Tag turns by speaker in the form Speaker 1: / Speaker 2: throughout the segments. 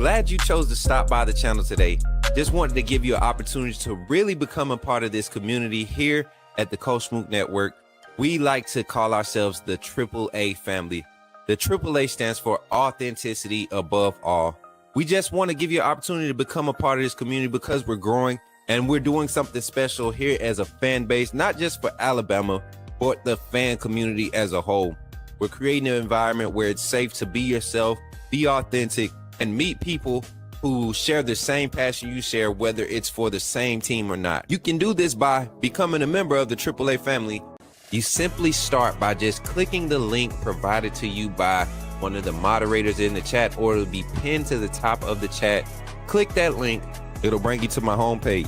Speaker 1: Glad you chose to stop by the channel today. Just wanted to give you an opportunity to really become a part of this community here at the Coach Smook Network. We like to call ourselves the AAA family. The AAA stands for authenticity above all. We just want to give you an opportunity to become a part of this community because we're growing and we're doing something special here as a fan base, not just for Alabama, but the fan community as a whole. We're creating an environment where it's safe to be yourself, be authentic, and meet people who share the same passion you share, whether it's for the same team or not. You can do this by becoming a member of the AAA family. You simply start by just clicking the link provided to you by one of the moderators in the chat, or it'll be pinned to the top of the chat. Click that link, it'll bring you to my homepage.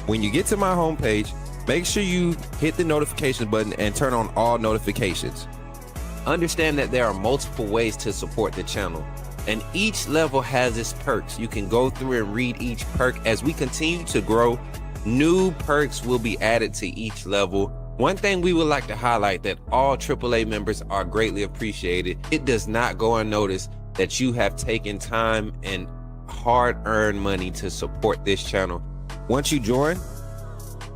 Speaker 1: When you get to my homepage, make sure you hit the notification button and turn on all notifications. Understand that there are multiple ways to support the channel, and each level has its perks. You can go through and read each perk. As we continue to grow, new perks will be added to each level. One thing we would like to highlight that all AAA members are greatly appreciated. It does not go unnoticed that you have taken time and hard-earned money to support this channel. Once you join,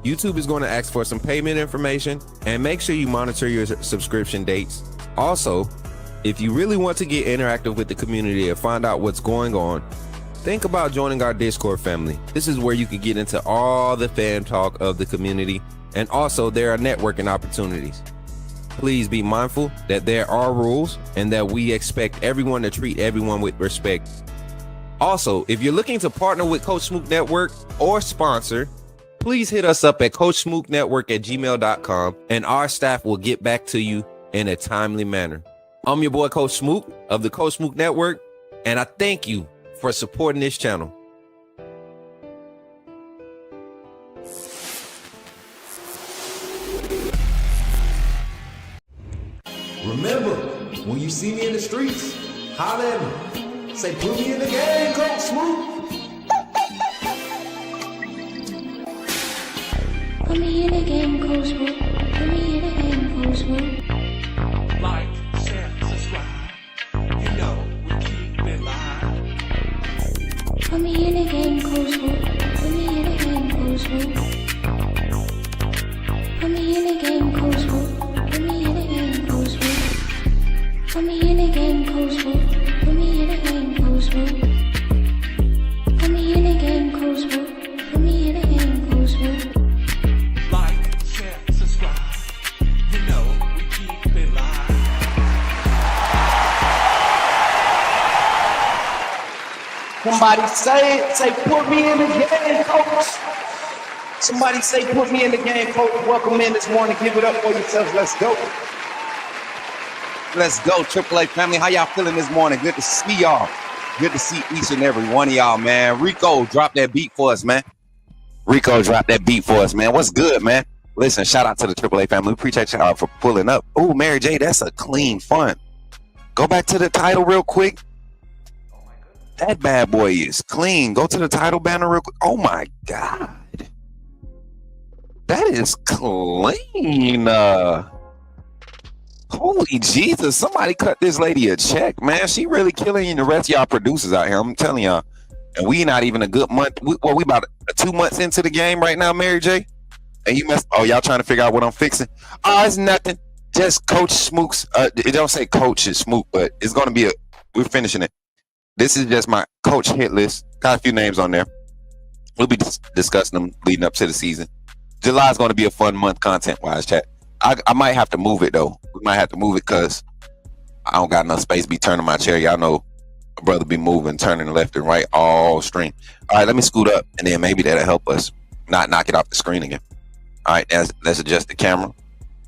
Speaker 1: YouTube is going to ask for some payment information, and make sure you monitor your subscription dates. Also, if you really want to get interactive with the community and find out what's going on, think about joining our Discord family. This is where you can get into all the fan talk of the community, and also there are networking opportunities. Please be mindful that there are rules and that we expect everyone to treat everyone with respect. Also, if you're looking to partner with Coach Smook Network or sponsor, please hit us up at coachsmooknetwork@gmail.com, and our staff will get back to you in a timely manner. I'm your boy Coach Smook of the Coach Smook Network, and I thank you for supporting this channel.
Speaker 2: Remember, when you see me in the streets, holler at me. Say, put me in the game, Coach Smook.
Speaker 3: Put me in the game, Coach Smook. Put me in the game, Coach Smook.
Speaker 4: Like, share, subscribe. You know we keep it live.
Speaker 3: Put me in the game, Coach Smook. Put me in the game, Coach Smook. Put me in the game, Coach Smook. Put me in the game, Coach Smook. Put me in the game, Coach Smook. Put me in the game, Coach Smook. Put me in the game, Coach Smook. Put me in the game, Coach Smook.
Speaker 4: Like, share, subscribe. You know we keep it live.
Speaker 5: Somebody say put me in the game, Coach. Somebody say put me in the game, Coach. Welcome in this morning. Give it up for yourselves. Let's go.
Speaker 6: Let's go, AAA family. How y'all feeling this morning? Good to see y'all. Good to see each and every one of y'all, man. Rico, drop that beat for us, man. Rico, drop that beat for us, man. What's good, man? Listen, shout out to the AAA family. We appreciate y'all for pulling up. Oh, Mary J, that's a clean fun. Go back to the title real quick. That bad boy is clean. Go to the title banner real quick. Oh, my God. That is clean. Holy Jesus, somebody cut this lady a check, man. She really killing the rest of y'all producers out here. I'm telling y'all. And we not even a good month. We about 2 months into the game right now, Mary J. And you messed. Oh, y'all trying to figure out what I'm fixing? Oh, it's nothing. Just Coach Smook's. It don't say Coach is Smook, but it's gonna be we're finishing it. This is just my coach hit list. Got a few names on there. We'll be discussing them leading up to the season. July is going to be a fun month content-wise, chat. I might have to move it, though. We might have to move it because I don't got enough space to be turning my chair. Y'all know my brother be moving, turning left and right all stream. All right, let me scoot up, and then maybe that'll help us not knock it off the screen again. All right, let's adjust the camera.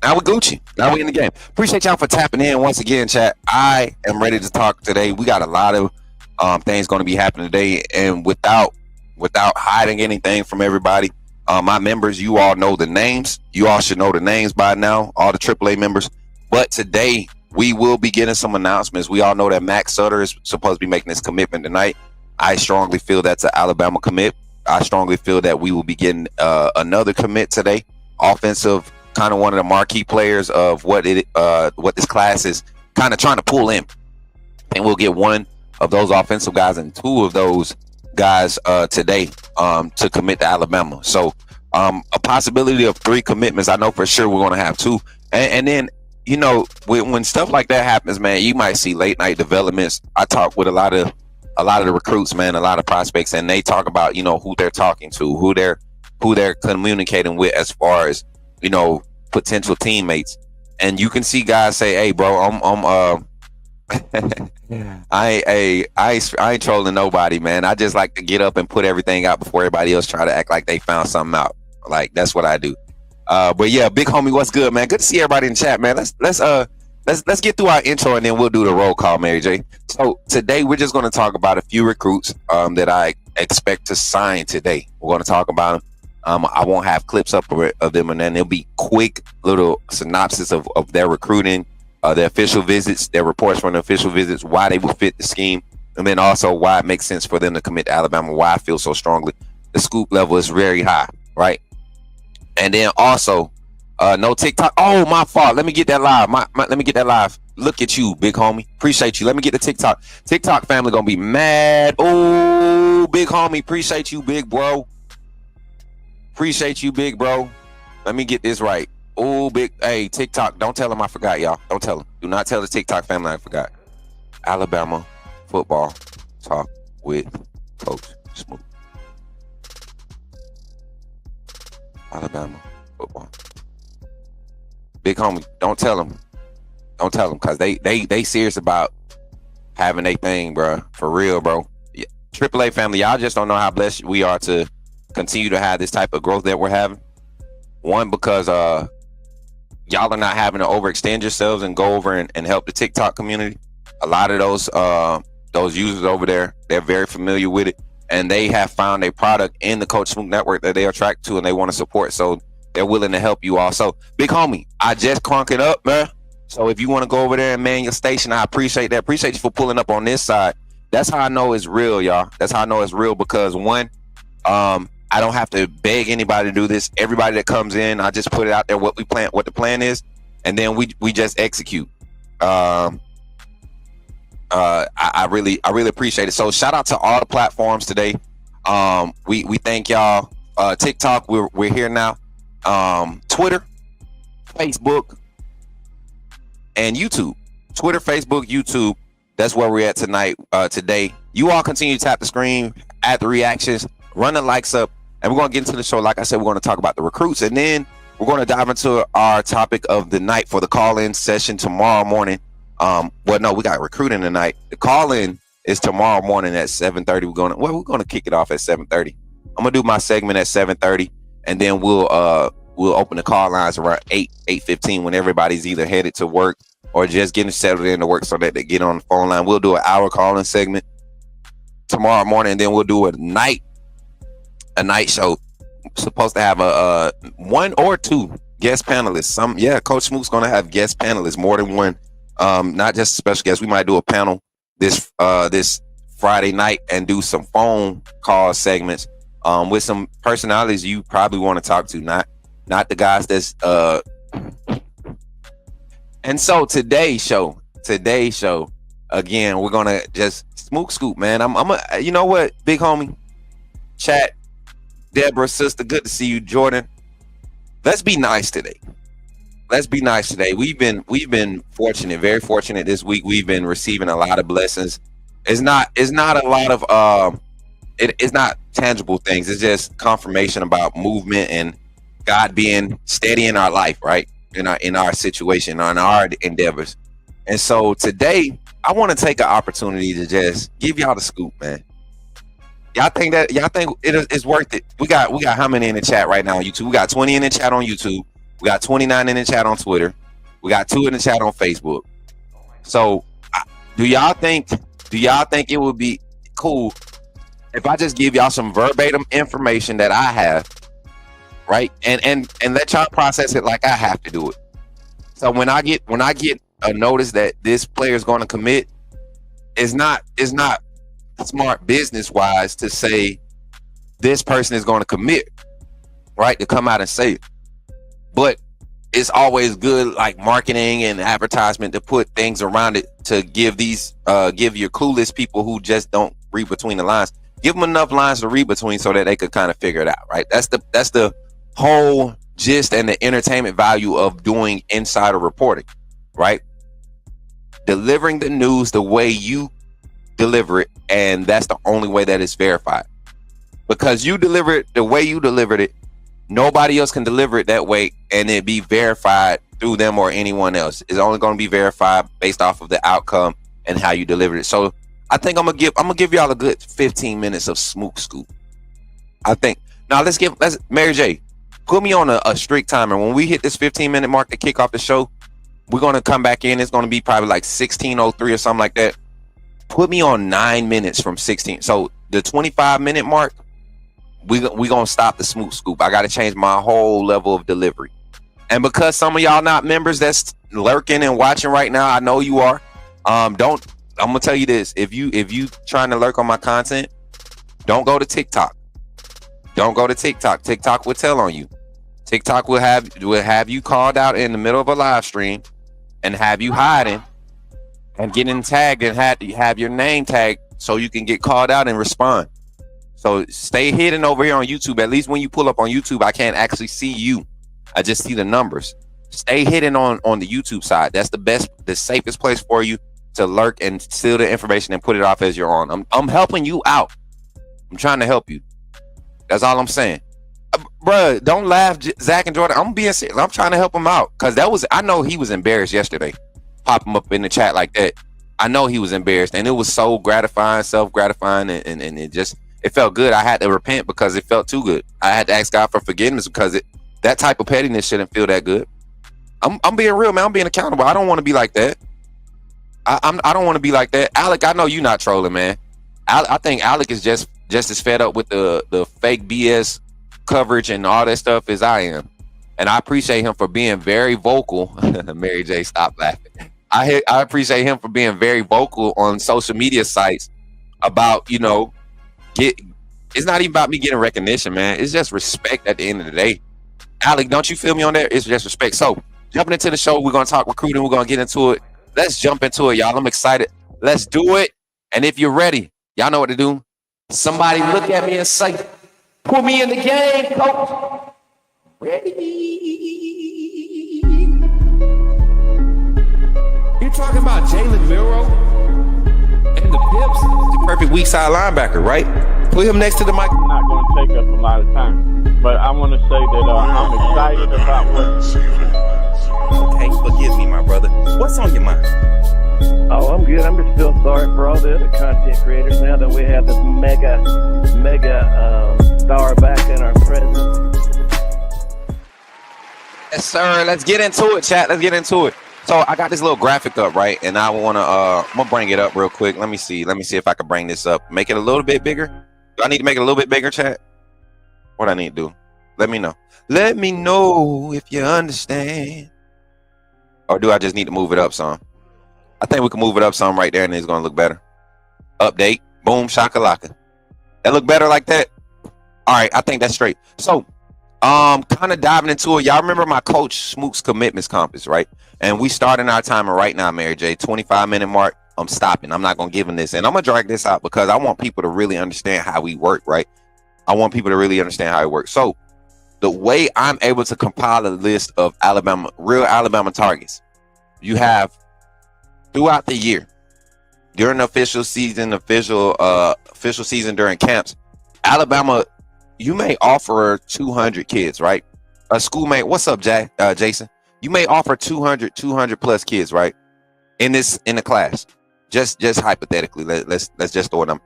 Speaker 6: Now we're Gucci. Now we're in the game. Appreciate y'all for tapping in once again, chat. I am ready to talk today. We got a lot of things going to be happening today, and without hiding anything from everybody, my members, you all know the names. You all should know the names by now, all the AAA members. But today, we will be getting some announcements. We all know that Max Sutter is supposed to be making this commitment tonight. I strongly feel that's an Alabama commit. I strongly feel that we will be getting another commit today. Offensive, kind of one of the marquee players of what this class is kind of trying to pull in. And we'll get one of those offensive guys and 2 of those guys today to commit to Alabama. So a possibility of 3 commitments. I know for sure we're going to have 2. And then, you know, when stuff like that happens, man, you might see late night developments. I talk with a lot of the recruits, man, a lot of prospects, and they talk about, you know, who they're talking to, who they're communicating with as far as, you know, potential teammates. And you can see guys say, "Hey, bro, I ain't trolling nobody, man. I just like to get up and put everything out before everybody else try to act like they found something out. Like, that's what I do." But yeah, big homie, what's good, man? Good to see everybody in the chat, man. Let's get through our intro and then we'll do the roll call, Mary J. So today we're just going to talk about a few recruits that I expect to sign today. We're going to talk about them. I won't have clips up of them, and then it'll be quick little synopsis of their recruiting, their official visits, their reports from the official visits, why they would fit the scheme, and then also why it makes sense for them to commit to Alabama, why I feel so strongly. The scoop level is very high, right? And then also, no TikTok. Oh, my fault. Let me get that live. Let me get that live. Look at you, big homie. Appreciate you. Let me get the TikTok. TikTok family gonna be mad. Oh, big homie. Appreciate you, big bro. Appreciate you, big bro. Let me get this right. Oh, big. Hey, TikTok. Don't tell them I forgot, y'all. Don't tell them. Do not tell the TikTok family I forgot. Alabama football talk with Coach Smook. Alabama football. Big homie, don't tell them. Don't tell them, because they serious about having a thing, bro. For real, bro. Yeah. AAA family, y'all just don't know how blessed we are to continue to have this type of growth that we're having. One, because y'all are not having to overextend yourselves and go over and help the TikTok community. A lot of those users over there, they're very familiar with it, and they have found a product in the Coach Smook network that they are attracted to and they want to support. So they're willing to help you all. So, big homie, I just crunk it up, man. So if you want to go over there and man your station, I appreciate that. Appreciate you for pulling up on this side. That's how I know it's real, y'all. That's how I know it's real, because one, I don't have to beg anybody to do this. Everybody that comes in, I just put it out there what the plan is, and then we just execute. I really appreciate it. So shout out to all the platforms today. We thank y'all. TikTok, we're here now. Twitter, Facebook, and YouTube. Twitter, Facebook, YouTube. That's where we're at tonight. Today, you all continue to tap the screen, add the reactions, run the likes up, and we're going to get into the show. Like I said, we're going to talk about the recruits, and then we're going to dive into our topic of the night for the call-in session tomorrow morning. Well, no, we got recruiting tonight. The call-in is tomorrow morning at 7:30. We're going to kick it off at 7:30. I'm going to do my segment at 7:30, and then we'll open the call lines around 8:15 when everybody's either headed to work or just getting settled into work so that they get on the phone line. We'll do an hour call-in segment tomorrow morning, and then we'll do a night show. Supposed to have a 1 or 2 guest panelists. Coach Smook's gonna have guest panelists, more than one. Not just special guests. We might do a panel this Friday night and do some phone call segments with some personalities you probably want to talk to, not the guys that's and so today's show, again, we're gonna just Smook scoop, man. You know what, big homie, chat, Deborah, sister, good to see you, Jordan. Let's be nice today. We've been fortunate, very fortunate this week. We've been receiving a lot of blessings. It's not a lot of it's not tangible things. It's just confirmation about movement and God being steady in our life, right? In our situation, on our endeavors. And so today, I want to take an opportunity to just give y'all the scoop, man. Y'all think it's worth it? We got how many in the chat right now on YouTube? We got 20 in the chat on YouTube. We got 29 in the chat on Twitter. We got 2 in the chat on Facebook. So, do y'all think it would be cool if I just give y'all some verbatim information that I have, right? And let y'all process it like I have to do it. So when I get a notice that this player is going to commit, it's not smart business wise to say this person is going to commit, right? To come out and say it. But it's always good, like marketing and advertisement, to put things around it to give your clueless people who just don't read between the lines, give them enough lines to read between so that they could kind of figure it out, right? That's the whole gist and the entertainment value of doing insider reporting, right? Delivering the news the way you deliver it, and that's the only way that it's verified. Because you deliver it the way you delivered it, nobody else can deliver it that way and it be verified through them or anyone else. It's only going to be verified based off of the outcome and how you delivered it. So I think I'm gonna give y'all a good 15 minutes of Smook Scoop. I think now let's Mary J, put me on a strict timer. When we hit this 15-minute mark to kick off the show, we're gonna come back in. It's gonna be probably like 16:03 or something like that. Put me on 9 minutes from 16. So the 25-minute mark, we gonna stop the Smook Scoop. I gotta change my whole level of delivery. And because some of y'all not members that's lurking and watching right now, I know you are. I'm gonna tell you this: if you trying to lurk on my content, don't go to TikTok. Don't go to TikTok. TikTok will tell on you. TikTok will have you called out in the middle of a live stream and have you hiding and getting tagged and have your name tagged so you can get called out and respond. So stay hidden over here on YouTube. At least when you pull up on YouTube, I can't actually see you. I just see the numbers. Stay hidden on the YouTube side. That's the safest place for you to lurk and steal the information and put it off as you're on. I'm helping you out. I'm trying to help you. That's all I'm saying. Bruh, don't laugh, Zach and Jordan. I'm being serious. I'm trying to help him out. Because I know he was embarrassed yesterday. Pop him up in the chat like that. I know he was embarrassed. And it was so gratifying, self-gratifying, and it felt good. I had to repent because it felt too good. I had to ask God for forgiveness because that type of pettiness shouldn't feel that good. I'm being real, man. I'm being accountable. I don't want to be like that. I don't want to be like that. Alec, I know you're not trolling, man. I think Alec is just as fed up with the fake BS coverage and all that stuff as I am. And I appreciate him for being very vocal. Mary J, stop laughing. I appreciate him for being very vocal on social media sites about, it's not even about me getting recognition, man. It's just respect at the end of the day. Alec, don't you feel me on that? It's just respect. So jumping into the show, we're going to talk recruiting. We're going to get into it. Let's jump into it, y'all. I'm excited. Let's do it. And if you're ready, y'all know what to do. Somebody look at me and say, put me in the game, coach. Ready?
Speaker 1: You're talking about Jalen Milroe and the Pips, the perfect weak side linebacker, right? Put him next to the mic.
Speaker 7: I'm not going to take up a lot of time, but I want to say that I'm excited about what.
Speaker 1: Okay, forgive me, my brother. What's on your mind?
Speaker 8: Oh, I'm good. I'm just still sorry for all the other content creators now that we have this mega star back in our presence.
Speaker 6: Yes, sir. Let's get into it, chat. Let's get into it. So I got this little graphic up, right? And I'm gonna bring it up real quick. Let me see if I can bring this up. Make it a little bit bigger. Do I need to make it a little bit bigger, chat? What I need to do? Let me know. Let me know if you understand. Or do I just need to move it up some? I think we can move it up some right there and it's gonna look better. Update. Boom, shakalaka. That look better like that? All right, I think that's straight. So kind of diving into it. Y'all remember my coach Smook's commitments compass, right? And we starting our timer right now, Mary J. 25-minute mark. I'm stopping. I'm not gonna give him this. And I'm gonna drag this out because I want people to really understand how we work, right? I want people to really understand how it works. So the way I'm able to compile a list of real Alabama targets, you have throughout the year, during the official season during camps, Alabama, you may offer 200 kids, right? A schoolmate, what's up, Jason? You may offer 200 plus kids, right? In the class, just hypothetically, let's just throw them.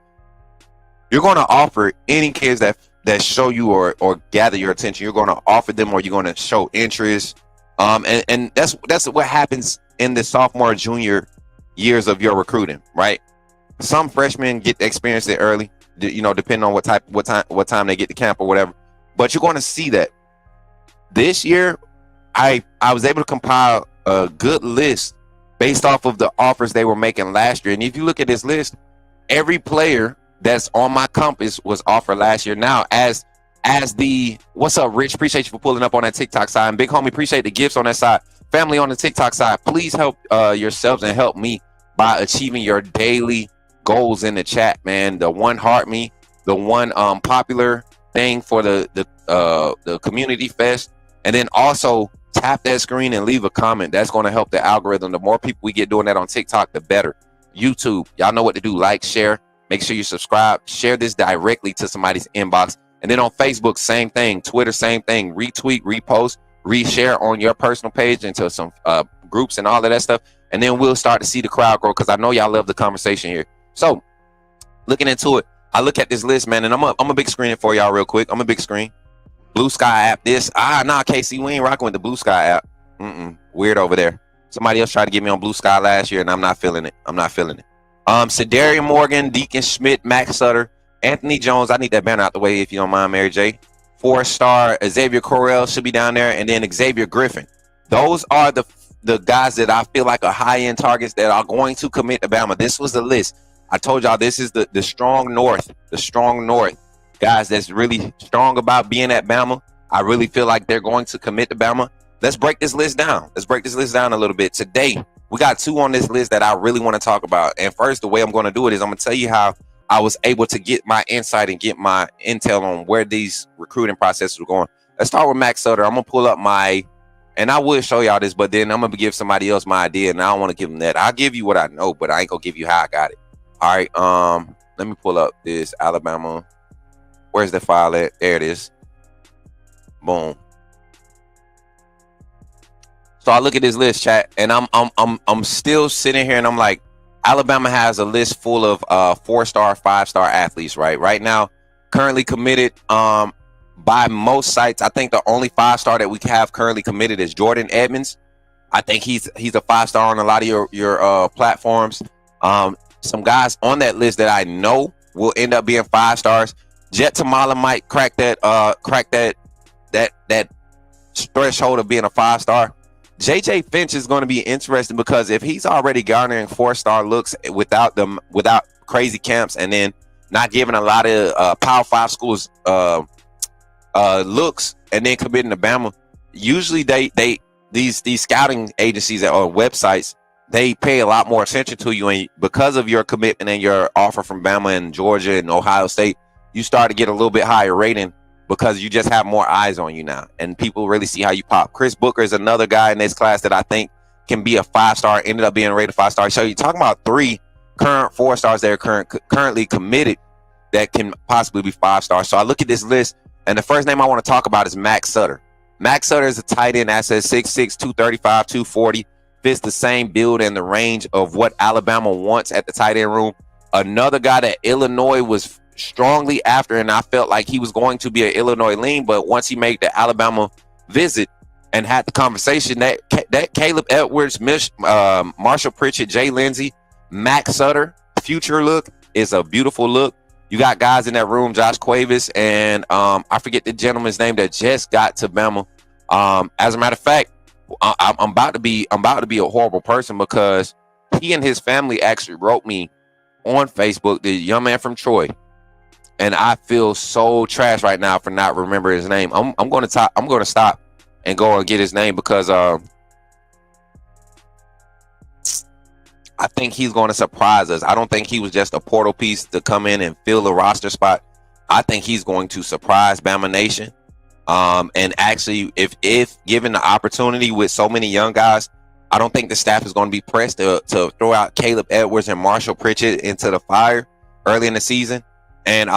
Speaker 6: You're going to offer any kids that show you or gather your attention. You're going to offer them, or you're going to show interest. And that's what happens in the sophomore, junior years of your recruiting, right? Some freshmen get to experience it early, depending on what time they get to camp or whatever. But you're going to see that this year, I was able to compile a good list based off of the offers they were making last year. And if you look at this list, every player that's on my compass was offered last year. Now, as the what's up, Rich? Appreciate you for pulling up on that TikTok side. And big homie, appreciate the gifts on that side. Family on the TikTok side, please help yourselves and help me by achieving your daily goals in the chat, man. The one heart me, the one popular thing for the community fest, and then also tap that screen and leave a comment. That's going to help the algorithm. The more people we get doing that on TikTok, the better. YouTube, y'all know what to do. Like, share, make sure you subscribe, share this directly to somebody's inbox. And then on Facebook, same thing. Twitter, same thing. Retweet, repost, reshare on your personal page into some groups and all of that stuff. And then we'll start to see the crowd grow, because I know y'all love the conversation here. So looking into it, I look at this list, man, and I'm a big screen it for y'all real quick. I'm a big screen. Blue Sky app. Nah, Casey, we ain't rocking with the Blue Sky app. Weird over there. Somebody else tried to get me on Blue Sky last year, and I'm not feeling it. Cedarian Morgan, Deacon Schmidt, Max Sutter, Anthony Jones. I need that banner out the way if you don't mind, Mary J. 4-star Ezavier Crowell should be down there, and then Ezavier Griffin. Those are the guys that I feel like are high-end targets that are going to commit to Bama. This was the list. I told y'all this is the strong north, guys that's really strong about being at Bama. I really feel like they're going to commit to Bama. Let's break this list down. A little bit. Today, we got 2 on this list that I really want to talk about. And first, the way I'm going to do it is I'm going to tell you how I was able to get my insight and get my intel on where these recruiting processes were going. Let's start with Max Sutter. I'm going to pull up and I would show y'all this, but then I'm going to give somebody else my idea, and I don't want to give them that. I'll give you what I know, but I ain't going to give you how I got it. All right, let me pull up this Alabama. Where's the file at? There it is. Boom. So I look at this list, chat, and I'm still sitting here, and I'm like, Alabama has a list full of 4-star, 5-star athletes, right? Right now, currently committed by most sites. I think the only 5-star that we have currently committed is Jordan Edmonds. I think he's a 5-star on a lot of your platforms. Some guys on that list that I know will end up being 5-stars. Jet Tamala might crack that threshold of being a 5-star. JJ Finch is going to be interesting, because if he's already garnering 4-star looks without crazy camps, and then not giving a lot of Power 5 schools looks, and then committing to Bama, usually these scouting agencies or websites, they pay a lot more attention to you, and because of your commitment and your offer from Bama and Georgia and Ohio State, you start to get a little bit higher rating, because you just have more eyes on you now, and people really see how you pop. Chris Booker is another guy in this class that I think can be a 5-star, ended up being rated 5-star. So you're talking about 3 current 4-stars that are currently committed that can possibly be 5-stars. So I look at this list, and the first name I want to talk about is Max Sutter. Max Sutter is a tight end that says 6'6", 235, 240, fits the same build and the range of what Alabama wants at the tight end room. Another guy that Illinois was strongly after, and I felt like he was going to be an Illinois lean, but once he made the Alabama visit and had the conversation, that Caleb Edwards, Marshall Pritchett, Jay Lindsey, Max Sutter future look is a beautiful look. You got guys in that room, Josh Cuevas, and I forget the gentleman's name that just got to Bama. As a matter of fact, I'm about to be a horrible person, because he and his family actually wrote me on Facebook, the young man from Troy. And I feel so trash right now for not remembering his name. I'm going to stop and go and get his name, because I think he's going to surprise us. I don't think he was just a portal piece to come in and fill the roster spot. I think he's going to surprise Bama Nation. And actually, if given the opportunity with so many young guys, I don't think the staff is going to be pressed to throw out Caleb Edwards and Marshall Pritchett into the fire early in the season. And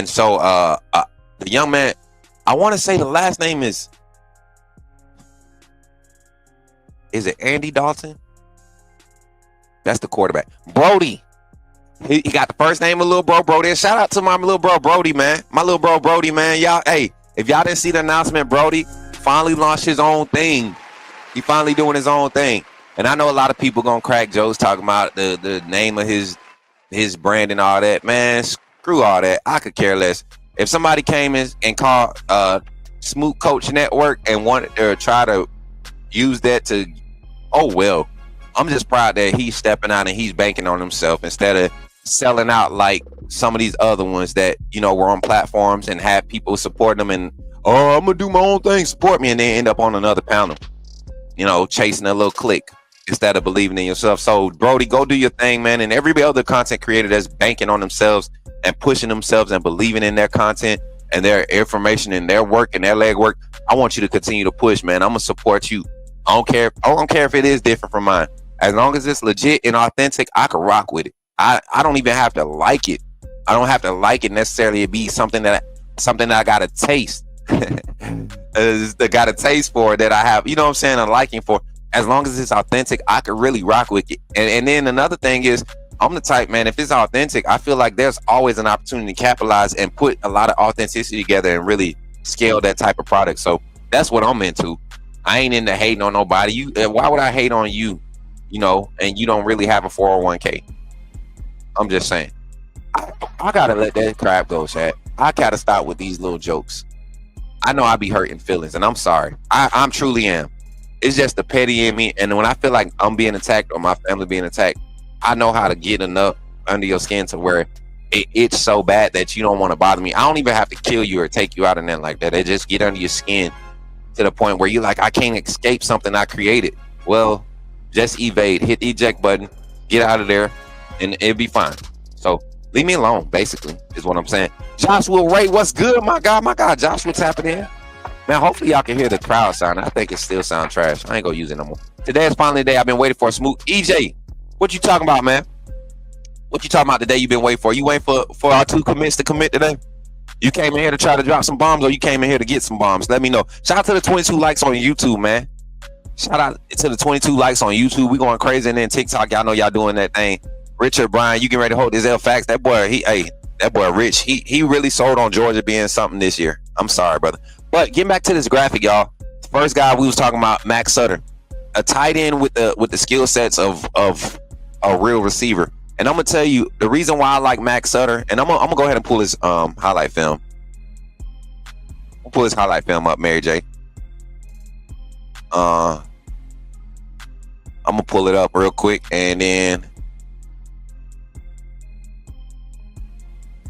Speaker 6: so the young man, I want to say the last name is it Andy Dalton? That's the quarterback. Brody. He got the first name of little bro Brody. And shout out to my little bro Brody, man. My little bro Brody, man. Y'all, hey, if y'all didn't see the announcement, Brody finally launched his own thing. He finally doing his own thing. And I know a lot of people gonna crack jokes talking about the name of his brand and all that. Man, screw all that. I could care less. If somebody came in and called Smook Coach Network and wanted to try to use that to, oh well. I'm just proud that he's stepping out and he's banking on himself instead of selling out like some of these other ones that, you know, were on platforms and had people supporting them and, oh, I'm gonna do my own thing, support me, and then end up on another panel, you know, chasing a little click. instead of believing in yourself. So Brody, go do your thing, man. And every other content creator that's banking on themselves and pushing themselves and believing in their content and their information and their work and their leg work, I want you to continue to push, man. I'm gonna support you. I don't care if it is different from mine. As long as it's legit and authentic, I can rock with it. I don't even have to like it. I don't have to like it necessarily. It be something that I gotta taste. I got a taste for that I have, you know what I'm saying, a liking for. As long as it's authentic, I could really rock with it. And then another thing is, I'm the type, man, if it's authentic, I feel like there's always an opportunity to capitalize and put a lot of authenticity together and really scale that type of product. So that's what I'm into. I ain't into hating on nobody. Why would I hate on you, you know, and you don't really have a 401k? I'm just saying. I gotta let that crap go, Chad. I gotta stop with these little jokes. I know I be hurting feelings, and I'm sorry. I'm truly am. It's just the petty in me, and when I feel like I'm being attacked or my family being attacked, I know how to get enough under your skin to where it's so bad that you don't want to bother me. I don't even have to kill you or take you out and nothing like that. It just get under your skin to the point where you're like, I can't escape something I created. Well, just evade, hit the eject button, get out of there, and it'll be fine. So leave me alone, basically, is what I'm saying. Joshua Ray, what's good, my God, Josh, what's happening? Man, hopefully y'all can hear the crowd sound. I think it still sound trash. I ain't gonna use it no more. Today is finally the day I've been waiting for. Smook. EJ, what you talking about, man? What you talking about today you've been waiting for? You waiting for our 2 commits to commit today? You came in here to try to drop some bombs, or you came in here to get some bombs? Let me know. Shout out to the 22 likes on YouTube, man. Shout out to the 22 likes on YouTube. We going crazy, and then TikTok, y'all know y'all doing that thing. Richard Bryan, you getting ready to hold this L facts? That boy, that boy Rich, he really sold on Georgia being something this year. I'm sorry, brother. But getting back to this graphic, y'all. First guy we was talking about, Max Sutter, a tight end with the skill sets of a real receiver. And I'm gonna tell you the reason why I like Max Sutter, and I'm gonna go ahead and pull his highlight film. I'll pull his highlight film up, Mary J. I'm gonna pull it up real quick, and then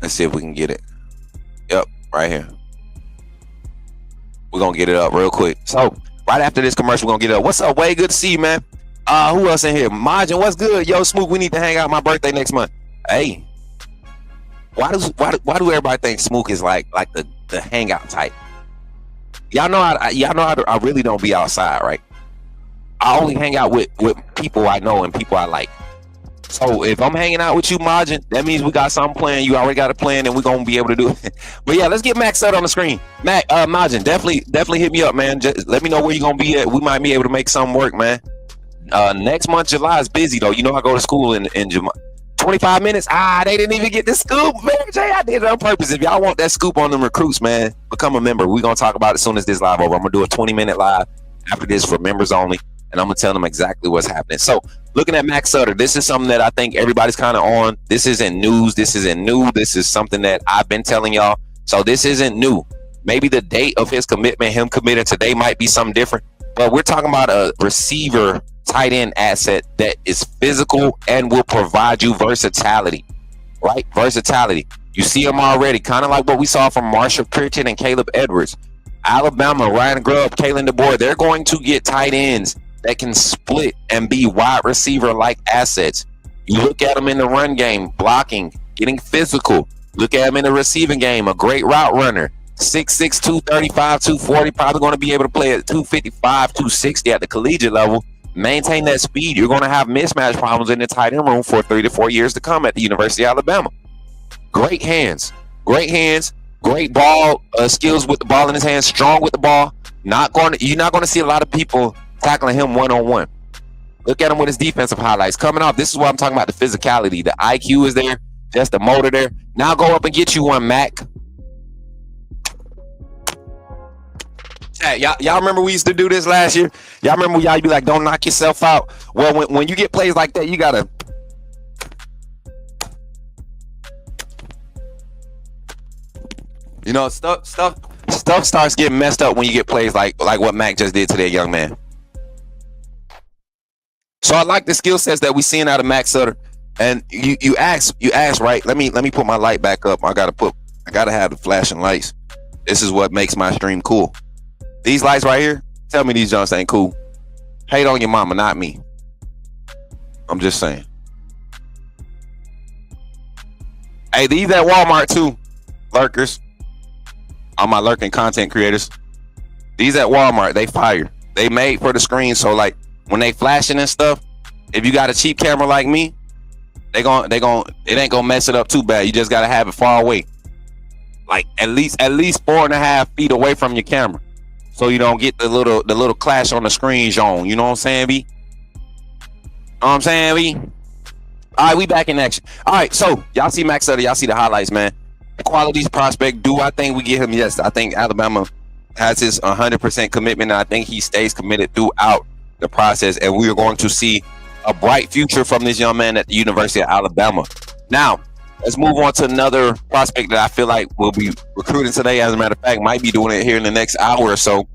Speaker 6: let's see if we can get it. Yep, right here. We're gonna get it up real quick. So right after this commercial, we're gonna get it up. What's up, Way? Good to see you, man. Who else in here? Majin, what's good? Yo, Smook, we need to hang out my birthday next month. Hey, why do everybody think Smook is like the hangout type? Y'all know I really don't be outside, right? I only hang out with people I know and people I like. So if I'm hanging out with you, Majin, that means we got something planned. You already got a plan, and we're gonna be able to do it. But yeah, let's get Max Sutter on the screen. Majin, definitely hit me up, man. Just let me know where you're gonna be at. We might be able to make something work, man. Next month, July is busy though. You know I go to school in July. 25 minutes. They didn't even get the scoop, man. Jay, I did it on purpose. If y'all want that scoop on them recruits, man, become a member. We're gonna talk about it as soon as this live over. I'm gonna do a 20-minute live after this for members only, and I'm gonna tell them exactly what's happening. So looking at Max Sutter, this is something that I think everybody's kind of on. This isn't news. This isn't new. This is something that I've been telling y'all. So this isn't new. Maybe the date of his commitment, him committing today, might be something different. But we're talking about a receiver tight end asset that is physical and will provide you versatility, right? Versatility. You see him already, kind of like what we saw from Marshall Pritchett and Caleb Edwards. Alabama, Ryan Grubb, Kalen DeBoer, they're going to get tight ends that can split and be wide receiver-like assets. You look at them in the run game, blocking, getting physical. Look at him in the receiving game, a great route runner. 6'6", 235, 240, probably going to be able to play at 255, 260 at the collegiate level. Maintain that speed. You're going to have mismatch problems in the tight end room for 3 to 4 years to come at the University of Alabama. Great hands, great ball skills with the ball in his hands, strong with the ball. You're not going to see a lot of people tackling him one-on-one. Look at him with his defensive highlights. Coming off, this is what I'm talking about, the physicality. The IQ is there, just the motor there. Now go up and get you one, Mac. Y'all remember we used to do this last year? Y'all remember y'all be like, don't knock yourself out? Well, when you get plays like that, you gotta. You know, stuff starts getting messed up when you get plays like what Mac just did to that young man. So I like the skill sets that we seeing out of Max Sutter. And you ask, right? Let me put my light back up. I gotta have the flashing lights. This is what makes my stream cool. These lights right here, tell me these junks ain't cool. Hate on your mama, not me. I'm just saying. Hey, these at Walmart too, lurkers. All my lurking content creators. These at Walmart, they fire. They made for the screen, so like when they flashing and stuff, if you got a cheap camera like me, it ain't gonna mess it up too bad. You just gotta have it far away, like at least 4.5 feet away from your camera, so you don't get the little clash on the screen zone. You know what I'm saying, B? Know what I'm saying, B? All right, we back in action. All right, so y'all see Max Sutter, y'all see the highlights, man. Qualities prospect. Do I think we get him? Yes, I think Alabama has his 100% commitment, and I think he stays committed throughout the process, and we are going to see a bright future from this young man at the University of Alabama. Now, let's move on to another prospect that I feel like will be recruiting today. As a matter of fact, might be doing it here in the next hour or so.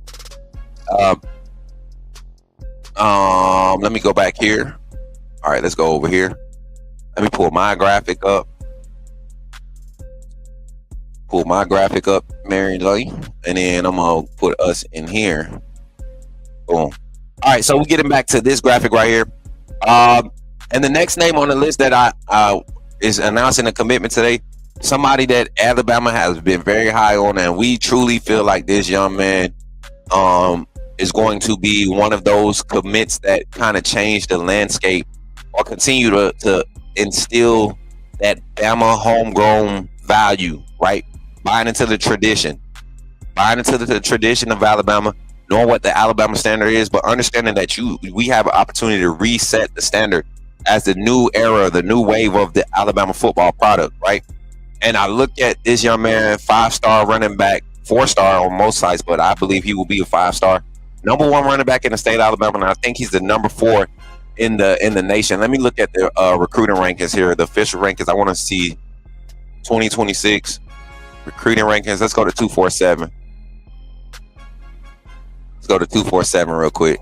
Speaker 6: Let me go back here. All right, let's go over here. Let me pull my graphic up. Mary Lee, and then I'm gonna put us in here. Boom. All right, so we're getting back to this graphic right here. And the next name on the list that I is announcing a commitment today, somebody that Alabama has been very high on, and we truly feel like this young man is going to be one of those commits that kind of change the landscape or continue to instill that Bama homegrown value, right? Buying into the tradition of Alabama, knowing what the Alabama standard is, but understanding that we have an opportunity to reset the standard as the new era, the new wave of the Alabama football product, right? And I look at this young man, 5-star running back, 4-star on most sites, but I believe he will be a 5-star, number 1 running back in the state of Alabama, and I think he's the number 4 in the nation. Let me look at the recruiting rankings here, the official rankings. I want to see 2026 recruiting rankings. Let's go to 247. Let's go to 247 real quick.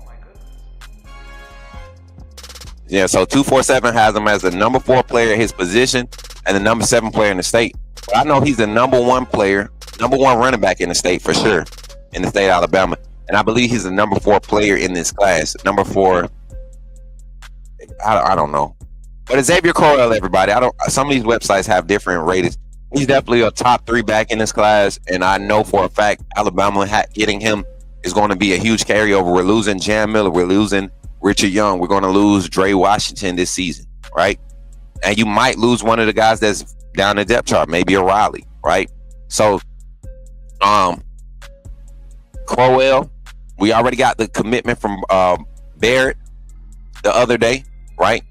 Speaker 6: Yeah, so 247 has him as the number 4 player in his position and the number 7 player in the state. But I know he's the number 1 player, number 1 running back in the state for sure, in the state of Alabama. And I believe he's the number 4 player in this class. Number 4, I don't know. But Ezavier Crowell, everybody. Some of these websites have different ratings. He's definitely a top 3 back in this class, and I know for a fact Alabama getting him is going to be a huge carryover. We're losing Jam Miller. We're losing Richard Young. We're going to lose Dre Washington this season, right? And you might lose one of the guys that's down the depth chart, maybe a Riley, right? So, Crowell, we already got the commitment from Barrett the other day, right?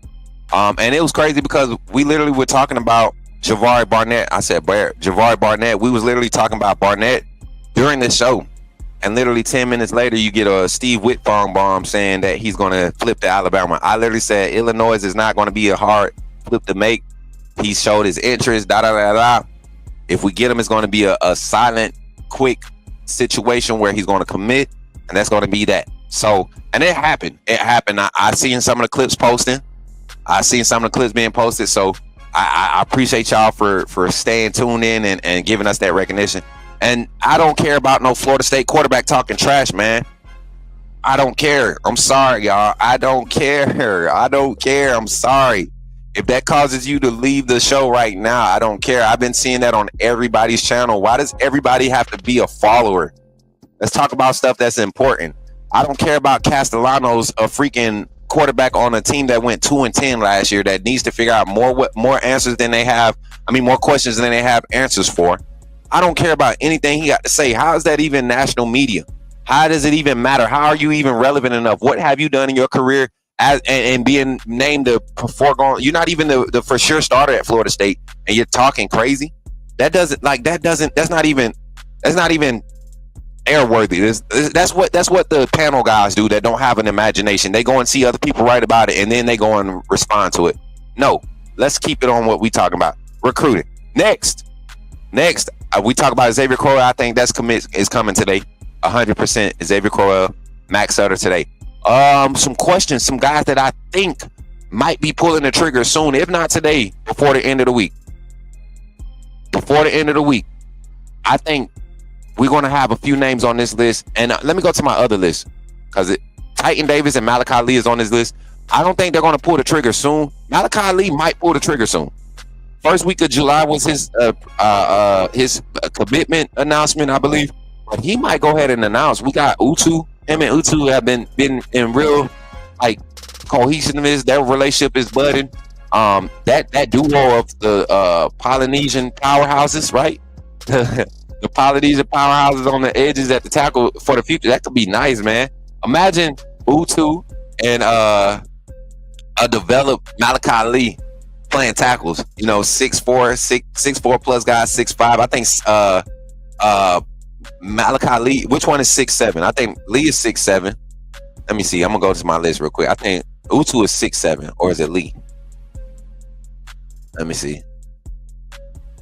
Speaker 6: And it was crazy because we literally were talking about Javari Barnett. I said Barrett. Javari Barnett. We was literally talking about Barnett during this show. And literally 10 minutes later, you get a Steve Whitfong bomb saying that he's going to flip to Alabama. I literally said Illinois is not going to be a hard flip to make. He showed his interest, If we get him, it's going to be a silent, quick situation where he's going to commit, and that's going to be that. So, and it happened. I seen some of the clips posting. I seen some of the clips being posted. So I appreciate y'all for staying tuned in and giving us that recognition. And I don't care about no Florida State quarterback talking trash, man. I don't care. I'm sorry, y'all. I don't care. I'm sorry. If that causes you to leave the show right now, I don't care. I've been seeing that on everybody's channel. Why does everybody have to be a follower? Let's talk about stuff that's important. I don't care about Castellanos, a freaking quarterback on a team that went 2-10 last year that needs to figure out more answers than they have. More questions than they have answers for. I don't care about anything he got to say. How is that even national media? How does it even matter? How are you even relevant enough? What have you done in your career and being named the foregone? You're not even the for sure starter at Florida State, and you're talking crazy. That's not even airworthy. That's what the panel guys do that don't have an imagination. They go and see other people write about it, and then they go and respond to it. No, let's keep it on what we talking about. Recruiting. Next, we talk about Ezavier Crowell. I think that's is coming today. 100% Ezavier Crowell, Max Sutter today. Some questions, some guys that I think might be pulling the trigger soon, if not today, before the end of the week. I think we're going to have a few names on this list. And let me go to my other list, because Titan Davis and Malachi Lee is on this list. I don't think they're going to pull the trigger soon. Malachi Lee might pull the trigger soon. First week of July was his commitment announcement, I believe. But he might go ahead and announce. We got Utu. Him and Utu have been in real like cohesiveness. Their relationship is budding. That duo of the Polynesian powerhouses, right? The Polynesian powerhouses on the edges at the tackle for the future. That could be nice, man. Imagine Utu and a developed Malachi Lee playing tackles. 6'4" plus guys, 6'5". I think Malachi Lee, which one is 6'7"? I think Lee is 6'7". Let me see. I'm gonna go to my list real quick. I think Utu is 6'7", or is it Lee? Let me see.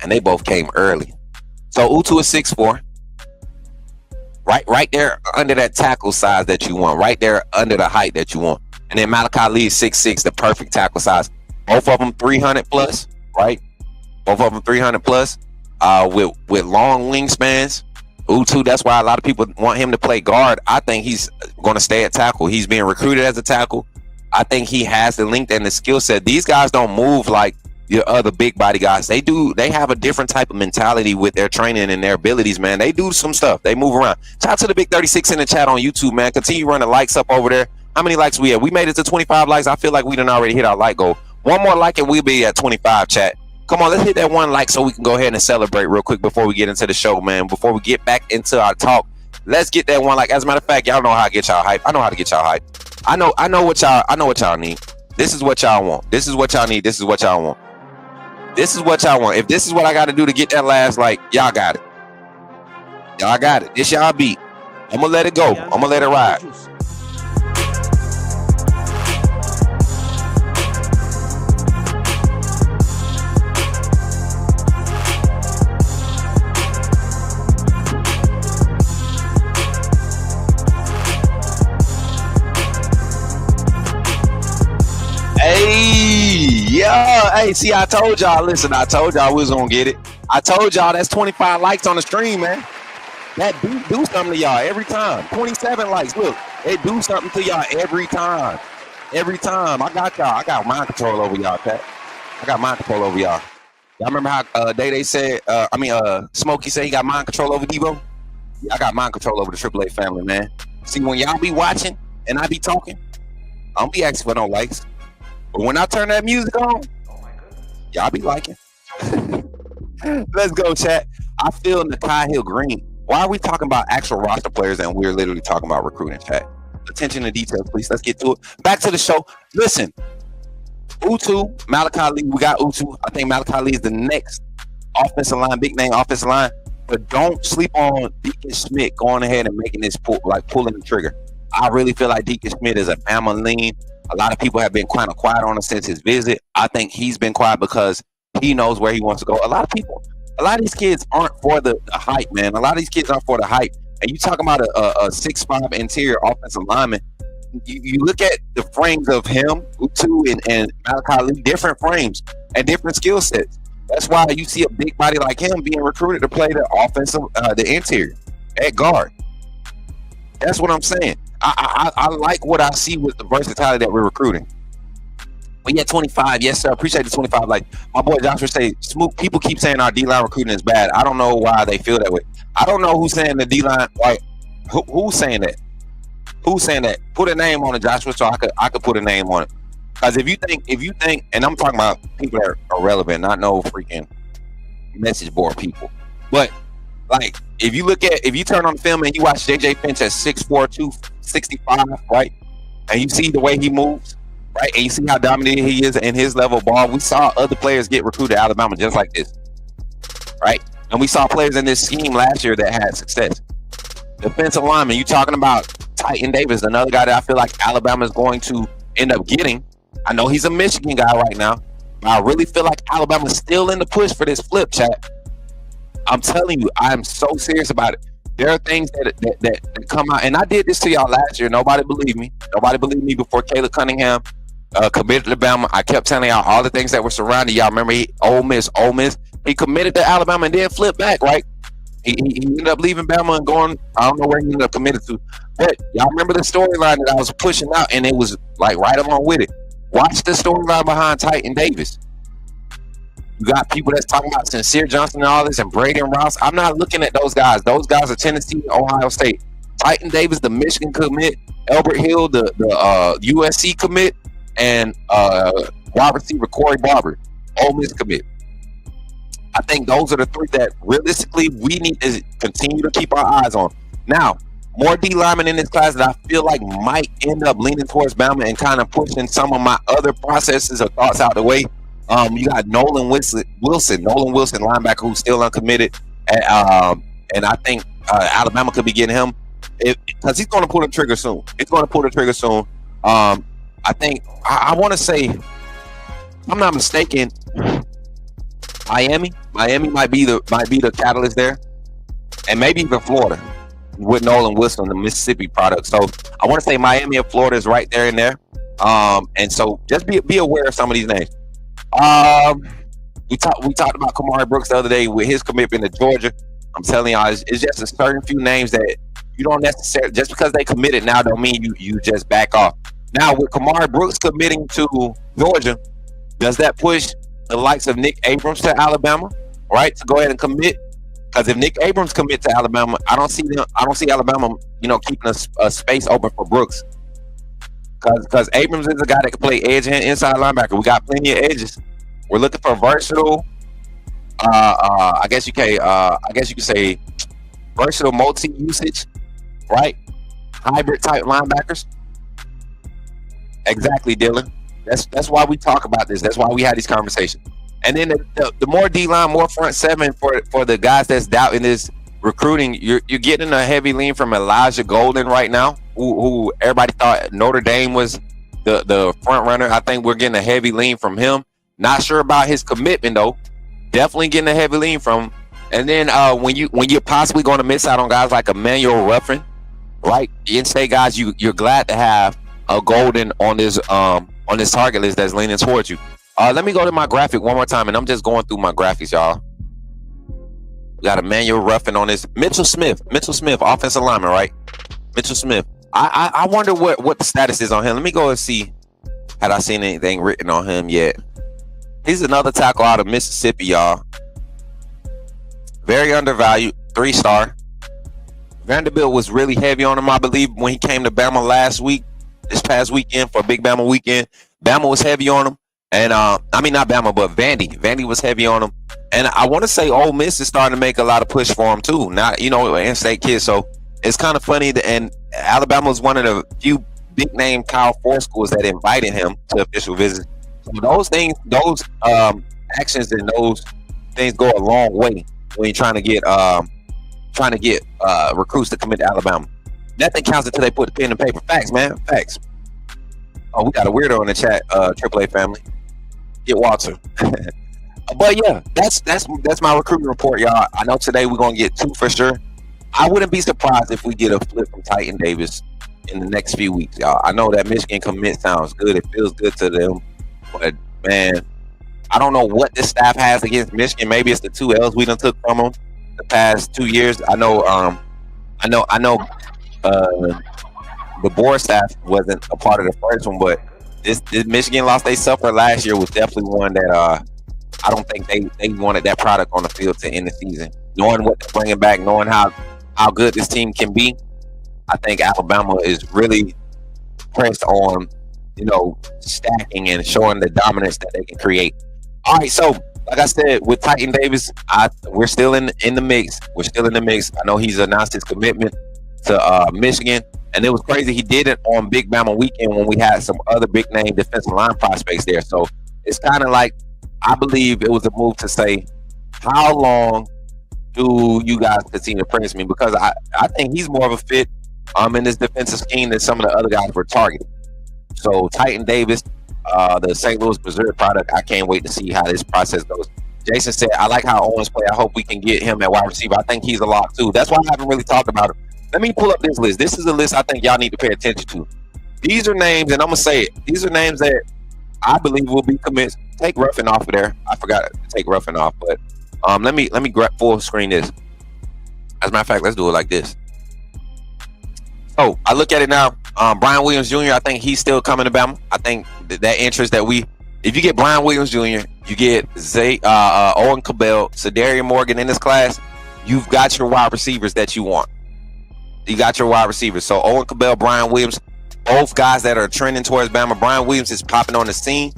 Speaker 6: And they both came early. So Utu is 6'4". Right there under that tackle size that you want. Right there under the height that you want. And then Malachi Lee is 6'6", the perfect tackle size. Both of them 300 plus, right? Both of them 300 plus, with long wingspans. Utu, that's why a lot of people want him to play guard. I think he's going to stay at tackle. He's being recruited as a tackle. I think he has the length and the skill set. These guys don't move like your other big body guys. They have a different type of mentality with their training and their abilities, man. They do some stuff. They move around. Shout out to the Big 36 in the chat on YouTube, man. Continue running likes up over there. How many likes we have? We made it to 25 likes. I feel like we done already hit our like goal. One more like and we'll be at 25, chat. Come on, let's hit that one like so we can go ahead and celebrate real quick before we get into the show, man. Before we get back into our talk, let's get that one like. As a matter of fact, y'all know how to get y'all hype. I know how to get y'all hype. I know what y'all need. This is what y'all want. This is what y'all need. This is what y'all want. This is what y'all want. If this is what I got to do to get that last like, y'all got it. Y'all got it. This y'all beat. I'm gonna let it go. I'm gonna let it ride. Hey, see, I told y'all, listen, I told y'all we was gonna get it. I told y'all that's 25 likes on the stream, man. That do something to y'all every time. 27 likes, look, it do something to y'all every time. Every time. I got y'all. I got mind control over y'all, Pat. I got mind control over y'all. Y'all remember how Day said, Smokey said he got mind control over Devo? Yeah, I got mind control over the AAA family, man. See, when y'all be watching and I be talking, I don't be asking for no likes. But when I turn that music on, y'all be liking. Let's go, chat. I feel Nakai Hill Green. Why are we talking about actual roster players and we're literally talking about recruiting, chat? Attention to details, please. Let's get to it. Back to the show. Listen, Utu, Malachi Lee, we got Utu. I think Malachi Lee is the next offensive line, big name offensive line. But don't sleep on Deacon Schmidt going ahead and making this pulling the trigger. I really feel like Deacon Schmidt is a family lean. A lot of people have been kind of quiet on him since his visit. I think he's been quiet because he knows where he wants to go. A lot of these kids aren't for the hype, man. A lot of these kids aren't for the hype. And you talking about a 6'5" interior offensive lineman. You look at the frames of him, Utu and Malachi Lee, different frames and different skill sets. That's why you see a big body like him being recruited to play the offensive, the interior at guard. That's what I'm saying. I like what I see with the versatility that we're recruiting. But yeah, 25. Yes, sir. Appreciate the 25. Like my boy Joshua say, Smook, people keep saying our D-line recruiting is bad. I don't know why they feel that way. I don't know who's saying the D-line. Like, who's saying that? Who's saying that? Put a name on it, Joshua, so I could put a name on it. Because if you think, and I'm talking about people that are relevant, not no freaking message board people. But like, if you turn on the film and you watch JJ Finch at 6'4", 265, right? And you see the way he moves, right? And you see how dominant he is in his level of ball. We saw other players get recruited to Alabama just like this, right? And we saw players in this scheme last year that had success. Defensive lineman, you talking about Titan Davis, another guy that I feel like Alabama is going to end up getting. I know he's a Michigan guy right now, but I really feel like Alabama's still in the push for this flip, chat. I'm telling you, I'm so serious about it. There are things that come out, and I did this to y'all last year. Nobody believed me. Nobody believed me before Caleb Cunningham committed to Alabama. I kept telling y'all all the things that were surrounding y'all. Remember, Ole Miss. He committed to Alabama and then flipped back, right? He ended up leaving Bama and going. I don't know where he ended up committed to. But y'all remember the storyline that I was pushing out, and it was like right along with it. Watch the storyline behind Titan Davis. You got people that's talking about Sincere Johnson and all this, and Brady and Ross. I'm not looking at those guys. Those guys are Tennessee, Ohio State. Titan Davis, the Michigan commit. Albert Hill, the USC commit, and wide receiver Corey Barber, Ole Miss commit. I think those are the three that realistically we need to continue to keep our eyes on. Now, more D linemen in this class that I feel like might end up leaning towards Bama and kind of pushing some of my other processes or thoughts out the way. You got Nolan Wilson, linebacker, who's still uncommitted, and I think Alabama could be getting him because he's going to pull the trigger soon. I think I want to say, if I'm not mistaken, Miami might be the catalyst there, and maybe even Florida with Nolan Wilson, the Mississippi product. So I want to say Miami and Florida is right there in there. And so just be aware of some of these names. We talked about Kamari Brooks the other day with his commitment to Georgia. I'm telling y'all, it's just a certain few names that you don't necessarily, just because they committed now don't mean you just back off. Now with Kamari Brooks committing to Georgia, does that push the likes of Nick Abrams to Alabama, right, to go ahead and commit? Because if Nick Abrams commit to Alabama, I don't see Alabama, keeping a space open for Brooks. Because Abrams is a guy that can play edge and inside linebacker. We got plenty of edges. We're looking for versatile. I guess you could say versatile multi-usage, right? Hybrid type linebackers. Exactly, Dylan. That's why we talk about this. That's why we had these conversations. And then the more D-line, more front seven for the guys that's doubting this recruiting, you're getting a heavy lean from Elijah Golden right now, who everybody thought Notre Dame was the front runner. I think we're getting a heavy lean from him. Not sure about his commitment though. Definitely getting a heavy lean from him. And then when you're possibly going to miss out on guys like Emmanuel Ruffin, right? In-state guys, you're glad to have a Golden on this target list that's leaning towards you. Let me go to my graphic one more time, and I'm just going through my graphics, y'all. We got Emmanuel Ruffin on this. Mitchell Smith, offensive lineman, right? Mitchell Smith. I wonder what the status is on him. Let me go and see. Had I seen anything written on him yet? He's another tackle out of Mississippi, y'all. Very undervalued, 3-star. Vanderbilt was really heavy on him, I believe, when he came to Bama this past weekend for Big Bama weekend. Bama was heavy on him. And not Bama, but Vandy. Vandy was heavy on him. And I want to say Ole Miss is starting to make a lot of push for him too. Not, in-state kid. So it's kind of funny. And Alabama was one of the few big name Kyle Force schools that invited him to official visits. So those things, those actions and those things go a long way when you're trying to get recruits to commit to Alabama. Nothing counts until they put the pen and paper. Facts, man. Facts. Oh, we got a weirdo in the chat, AAA family. Get Walter. But yeah, that's my recruitment report, y'all. I know today we're gonna get 2 for sure. I wouldn't be surprised if we get a flip from Titan Davis in the next few weeks, y'all. I know that Michigan commit sounds good. It feels good to them. But man, I don't know what this staff has against Michigan. Maybe it's the 2 L's we done took from them the past 2 years. I know the board staff wasn't a part of the first one, but this Michigan loss they suffered last year was definitely one that I don't think they wanted that product on the field to end the season. Knowing what they're bringing back, knowing how good this team can be, I think Alabama is really pressed on, stacking and showing the dominance that they can create. All right, so like I said, with Titan Davis, we're still in the mix. We're still in the mix. I know he's announced his commitment to Michigan. And it was crazy. He did it on Big Bama weekend when we had some other big name defensive line prospects there. So it's kind of like, I believe it was a move to say, how long do you guys continue to press me? Because I think he's more of a fit in this defensive scheme than some of the other guys were targeted. So Titan Davis, the St. Louis Missouri product, I can't wait to see how this process goes. Jason said, I like how Owens play. I hope we can get him at wide receiver. I think he's a lock too. That's why I haven't really talked about him. Let me pull up this list. This is a list I think y'all need to pay attention to. These are names, and I'm going to say it. These are names that I believe will be commits. Take Ruffin off of there. I forgot to take Ruffin off, but let me full screen this. As a matter of fact, let's do it like this. Oh, I look at it now. Brian Williams Jr., I think he's still coming to Bama. I think that interest that if you get Brian Williams Jr., you get Owen Cabell, Sadarian Morgan in this class, you've got your wide receivers that you want. You got your wide receivers. So Owen Cabell, Brian Williams, both guys that are trending towards Bama. Brian Williams is popping on the scene,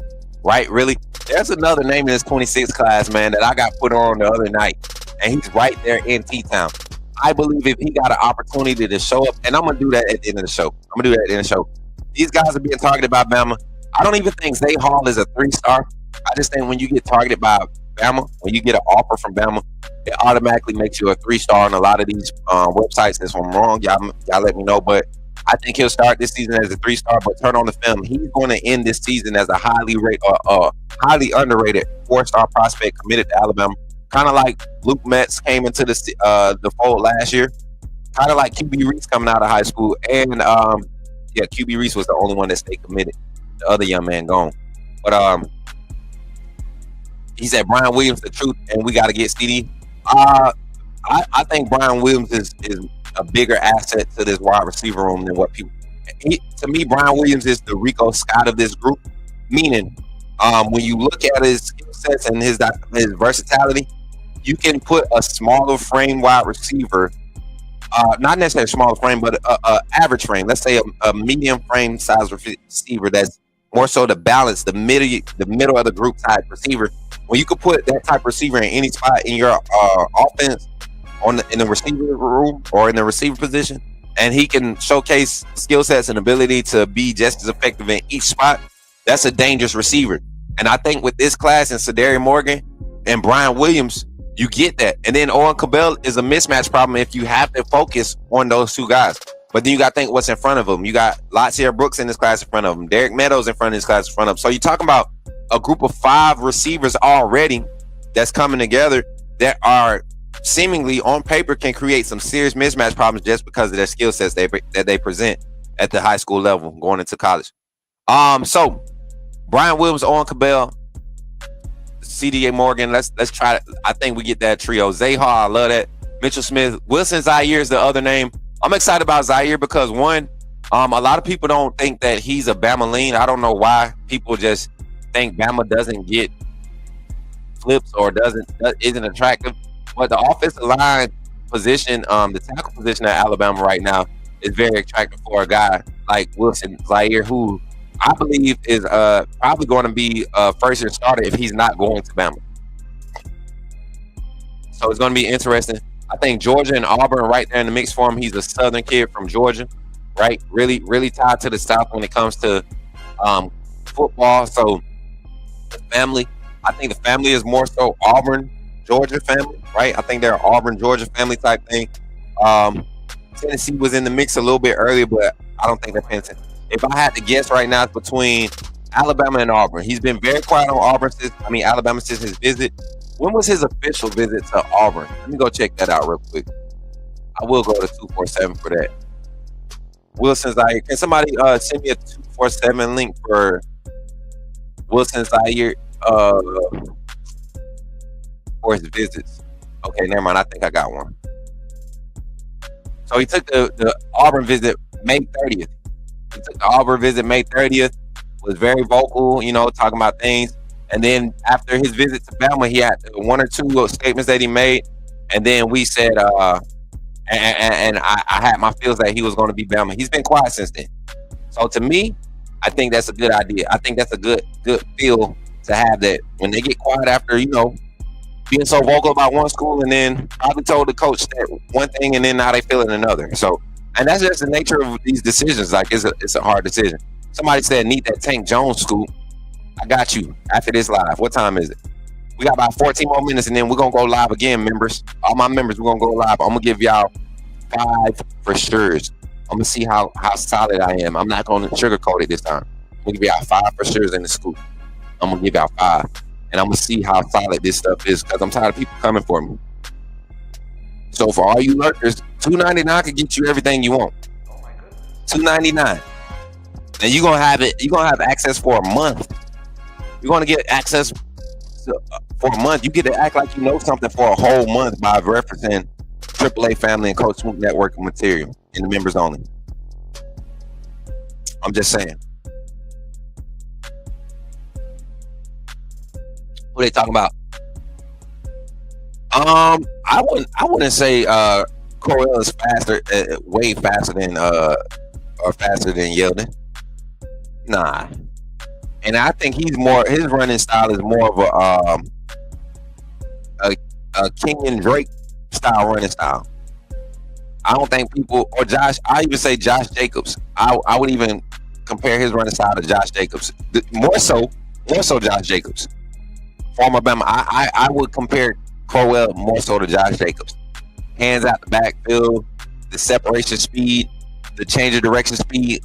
Speaker 6: right? Really. There's another name in this 26 class, man, that I got put on the other night, and he's right there in T-Town. I believe if he got an opportunity to show up, and I'm going to do that at the end of the show. These guys are being targeted by Bama. I don't even think Zay Hall is a 3-star. I just think when you get targeted by Bama, when you get an offer from Bama, it automatically makes you a 3-star on a lot of these websites. And if I'm wrong, y'all let me know. But I think he'll start this season as a 3-star, but turn on the film. He's going to end this season as a highly underrated 4-star prospect committed to Alabama. Kind of like Luke Metz came into the fold last year. Kind of like QB Reese coming out of high school. And, QB Reese was the only one that stayed committed. The other young man gone. But he said Brian Williams the truth, and we got to get CD. I think Brian Williams is a bigger asset to this wide receiver room than what people. To me, Brian Williams is the Rico Scott of this group. Meaning, when you look at his skill sets and his versatility, you can put a smaller frame wide receiver, not necessarily a smaller frame, but a average frame. Let's say a medium frame size receiver that's more so to balance the middle of the group type receiver. When you could put that type of receiver in any spot in your offense, in the receiver room or in the receiver position, and he can showcase skill sets and ability to be just as effective in each spot, that's a dangerous receiver. And I think with this class and Sadarian Morgan and Brian Williams, you get that. And then Owen Cabell is a mismatch problem if you have to focus on those two guys. But then you got to think what's in front of them. You got Latsier Brooks in this class in front of them. Derek Meadows in front of this class in front of them. So you're talking about a group of 5 receivers already that's coming together that are seemingly on paper can create some serious mismatch problems just because of their skill sets that they present at the high school level going into college. So Brian Williams, Owen Cabell, CDA Morgan, let's try it. I think we get that trio. Zay Hall, I love that. Mitchell Smith. Wilson Zaire is the other name. I'm excited about Zaire because one, a lot of people don't think that he's a Bama lean. I don't know why people just think Bama doesn't get flips or isn't attractive. But the offensive line position, the tackle position at Alabama right now is very attractive for a guy like Wilson Zaire, who I believe is probably going to be a first-year starter if he's not going to Bama. So it's going to be interesting. I think Georgia and Auburn right there in the mix for him. He's a Southern kid from Georgia, right? Really, really tied to the South when it comes to football. So the family, I think the family is more so Auburn, Georgia family, right? I think they're an Auburn, Georgia family type thing. Tennessee was in the mix a little bit earlier, but I don't think they're paying attention. If I had to guess right now, it's between Alabama and Auburn. He's been very quiet on Alabama since his visit. When was his official visit to Auburn? Let me go check that out real quick. I will go to 247 for that. Wilson Zaire. Can somebody send me a 247 link for Wilson Zaire for his visits? Okay, never mind. I think I got one. So he took the Auburn visit May 30th. He took the Auburn visit May 30th, was very vocal, talking about things. And then after his visit to Bama, he had 1 or 2 statements that he made. And then we said, and I had my feels that he was going to be Bama. He's been quiet since then. So to me, I think that's a good idea. I think that's a good feel to have, that when they get quiet after, being so vocal about one school, and then probably told the coach that one thing and then now they feeling another. So, and that's just the nature of these decisions. Like it's a hard decision. Somebody said, need that Tank Jones scoop. I got you after this live. What time is it? We got about 14 more minutes and then we're going to go live again, members. All my members, we're going to go live. I'm going to give y'all 5 for sures. I'm going to see how solid I am. I'm not going to sugarcoat it this time. I'm going to give y'all 5 for sures in the scoop. I'm going to give y'all 5. And I'm going to see how solid this stuff is because I'm tired of people coming for me. So for all you lurkers, $2.99 can get you everything you want. $2.99. And you're going to have it. You're going to have access for a month. You're going to get access for a month. You get to act like you know something for a whole month by referencing AAA family and Coach Smook Network material in the members only. I'm just saying. What are they talking about? I wouldn't say Crowell is faster, way faster than Yeldon. Nah. And I think his running style is more of a Kenyon Drake style running style. I don't think people, or Josh, I even say Josh Jacobs. I would even compare his running style to Josh Jacobs. More so Josh Jacobs. Former Bama. I would compare Crowell more so to Josh Jacobs. Hands out the backfield, the separation speed, the change of direction speed,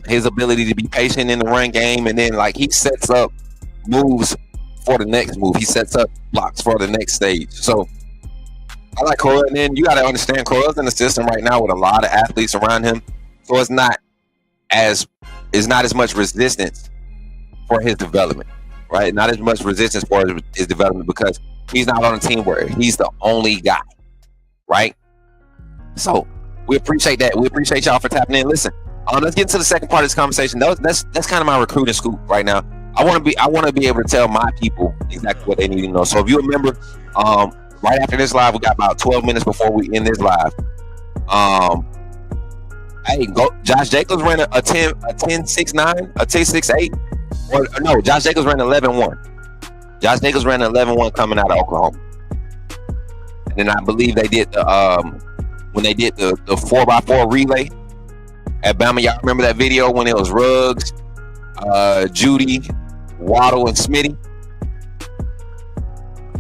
Speaker 6: his ability to be patient in the run game, and then like he sets up moves for the next move. He sets up blocks for the next stage. So I like Crowell. And then you got to understand Crowell's in the system right now with a lot of athletes around him. So it's not as much resistance for his development, right? Not as much resistance for his development because he's not on a team where he's the only guy, right? So we appreciate that. We appreciate y'all for tapping in. Listen, let's get into the second part of this conversation. That's kind of my recruiting scoop right now. I want to be able to tell my people exactly what they need to know. So if you remember, right after this live, we got about 12 minutes before we end this live. Josh Jacobs ran a 10.69, a 10.68, or no, Josh Jacobs ran 11.1. Josh Jacobs ran 11.1 coming out of Oklahoma. And then I believe they did when they did the 4x4 relay at Bama. Y'all remember that video when it was Ruggs, Judy, Waddle, and Smitty?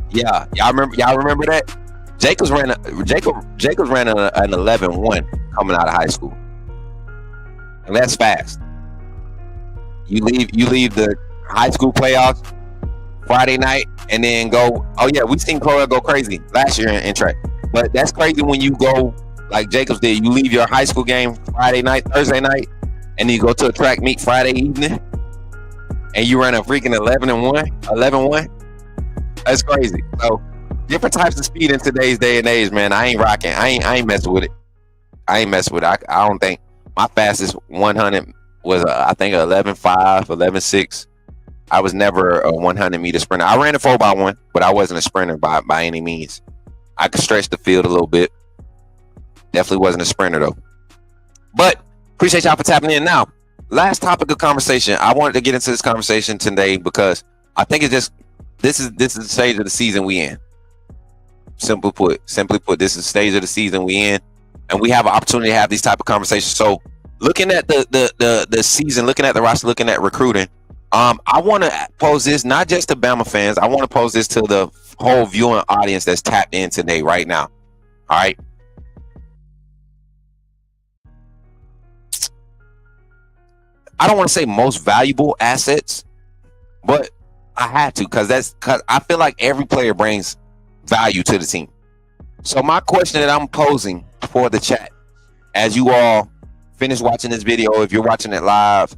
Speaker 6: Yeah, y'all remember that? Jacobs ran an 11.1 coming out of high school, and that's fast. You leave the high school playoffs Friday night, and then go. Oh yeah, we've seen Crowell go crazy last year in track, but that's crazy when you go like Jacobs did. You leave your high school game Friday night, Thursday night, and then you go to a track meet Friday evening, and you run a freaking 11.1. That's crazy. So different types of speed in today's day and age, man. I ain't rocking. I ain't messing with it. I don't think my fastest 100 was I think 11.5, 11.6. I was never a 100 meter sprinter. I ran a 4x1, but I wasn't a sprinter by any means. I could stretch the field a little bit. Definitely wasn't a sprinter though. But appreciate y'all for tapping in. Now, last topic of conversation. I wanted to get into this conversation today because I think it's just this is the stage of the season we in. Simply put, this is the stage of the season we in, and we have an opportunity to have these type of conversations. So, looking at the season, looking at the roster, looking at recruiting, I want to pose this not just to Bama fans. I want to pose this to the whole viewing audience that's tapped in today, right now. All right. I don't want to say most valuable assets, but I had to because I feel like every player brings value to the team. So my question that I'm posing for the chat, as you all finish watching this video, if you're watching it live,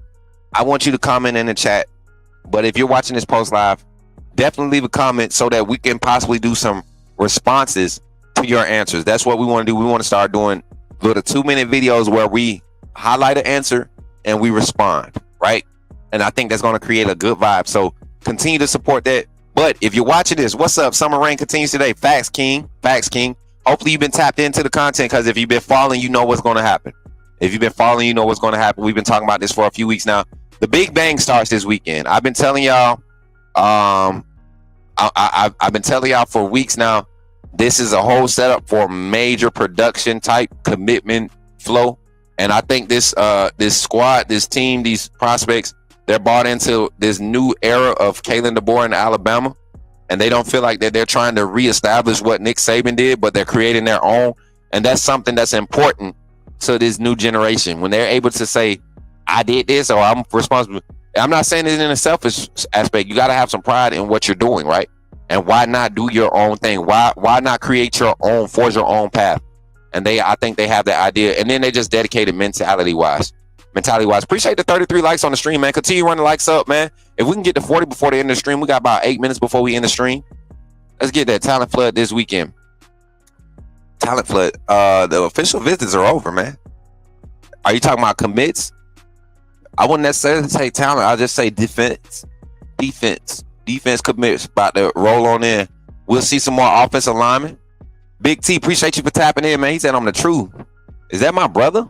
Speaker 6: I want you to comment in the chat. But if you're watching this post live, definitely leave a comment so that we can possibly do some responses to your answers. That's what we want to do. We want to start doing little 2-minute videos where we highlight an answer and we respond, right? And I think that's going to create a good vibe. So continue to support that. But if you're watching this, what's up? Summer rain continues today. Facts King. Hopefully you've been tapped into the content, because if you've been following, you know what's going to happen. We've been talking about this for a few weeks now. The Big Bang starts this weekend. I've been telling y'all, I've been telling y'all for weeks now, this is a whole setup for major production type commitment flow. And I think this squad, this team, these prospects, they're bought into this new era of Kalen DeBoer in Alabama, and they don't feel like that they're trying to reestablish what Nick Saban did, but they're creating their own. And that's something that's important to this new generation, when they're able to say, I did this, or I'm responsible. I'm not saying it in a selfish aspect. You got to have some pride in what you're doing, right? And why not do your own thing? Why not create your own, forge your own path? And I think they have that idea. And then they just dedicated mentality wise. Appreciate the 33 likes on the stream, man. Continue running the likes up, man. If we can get to 40 before the end of the stream, we got about 8 minutes before we end the stream. Let's get that talent flood this weekend. Talent flood. The official visits are over, man. Are you talking about commits? I wouldn't necessarily say talent. I'll just say defense. Defense commits about to roll on in. We'll see some more offensive linemen. Big T, appreciate you for tapping in, man. He said I'm the truth. Is that my brother?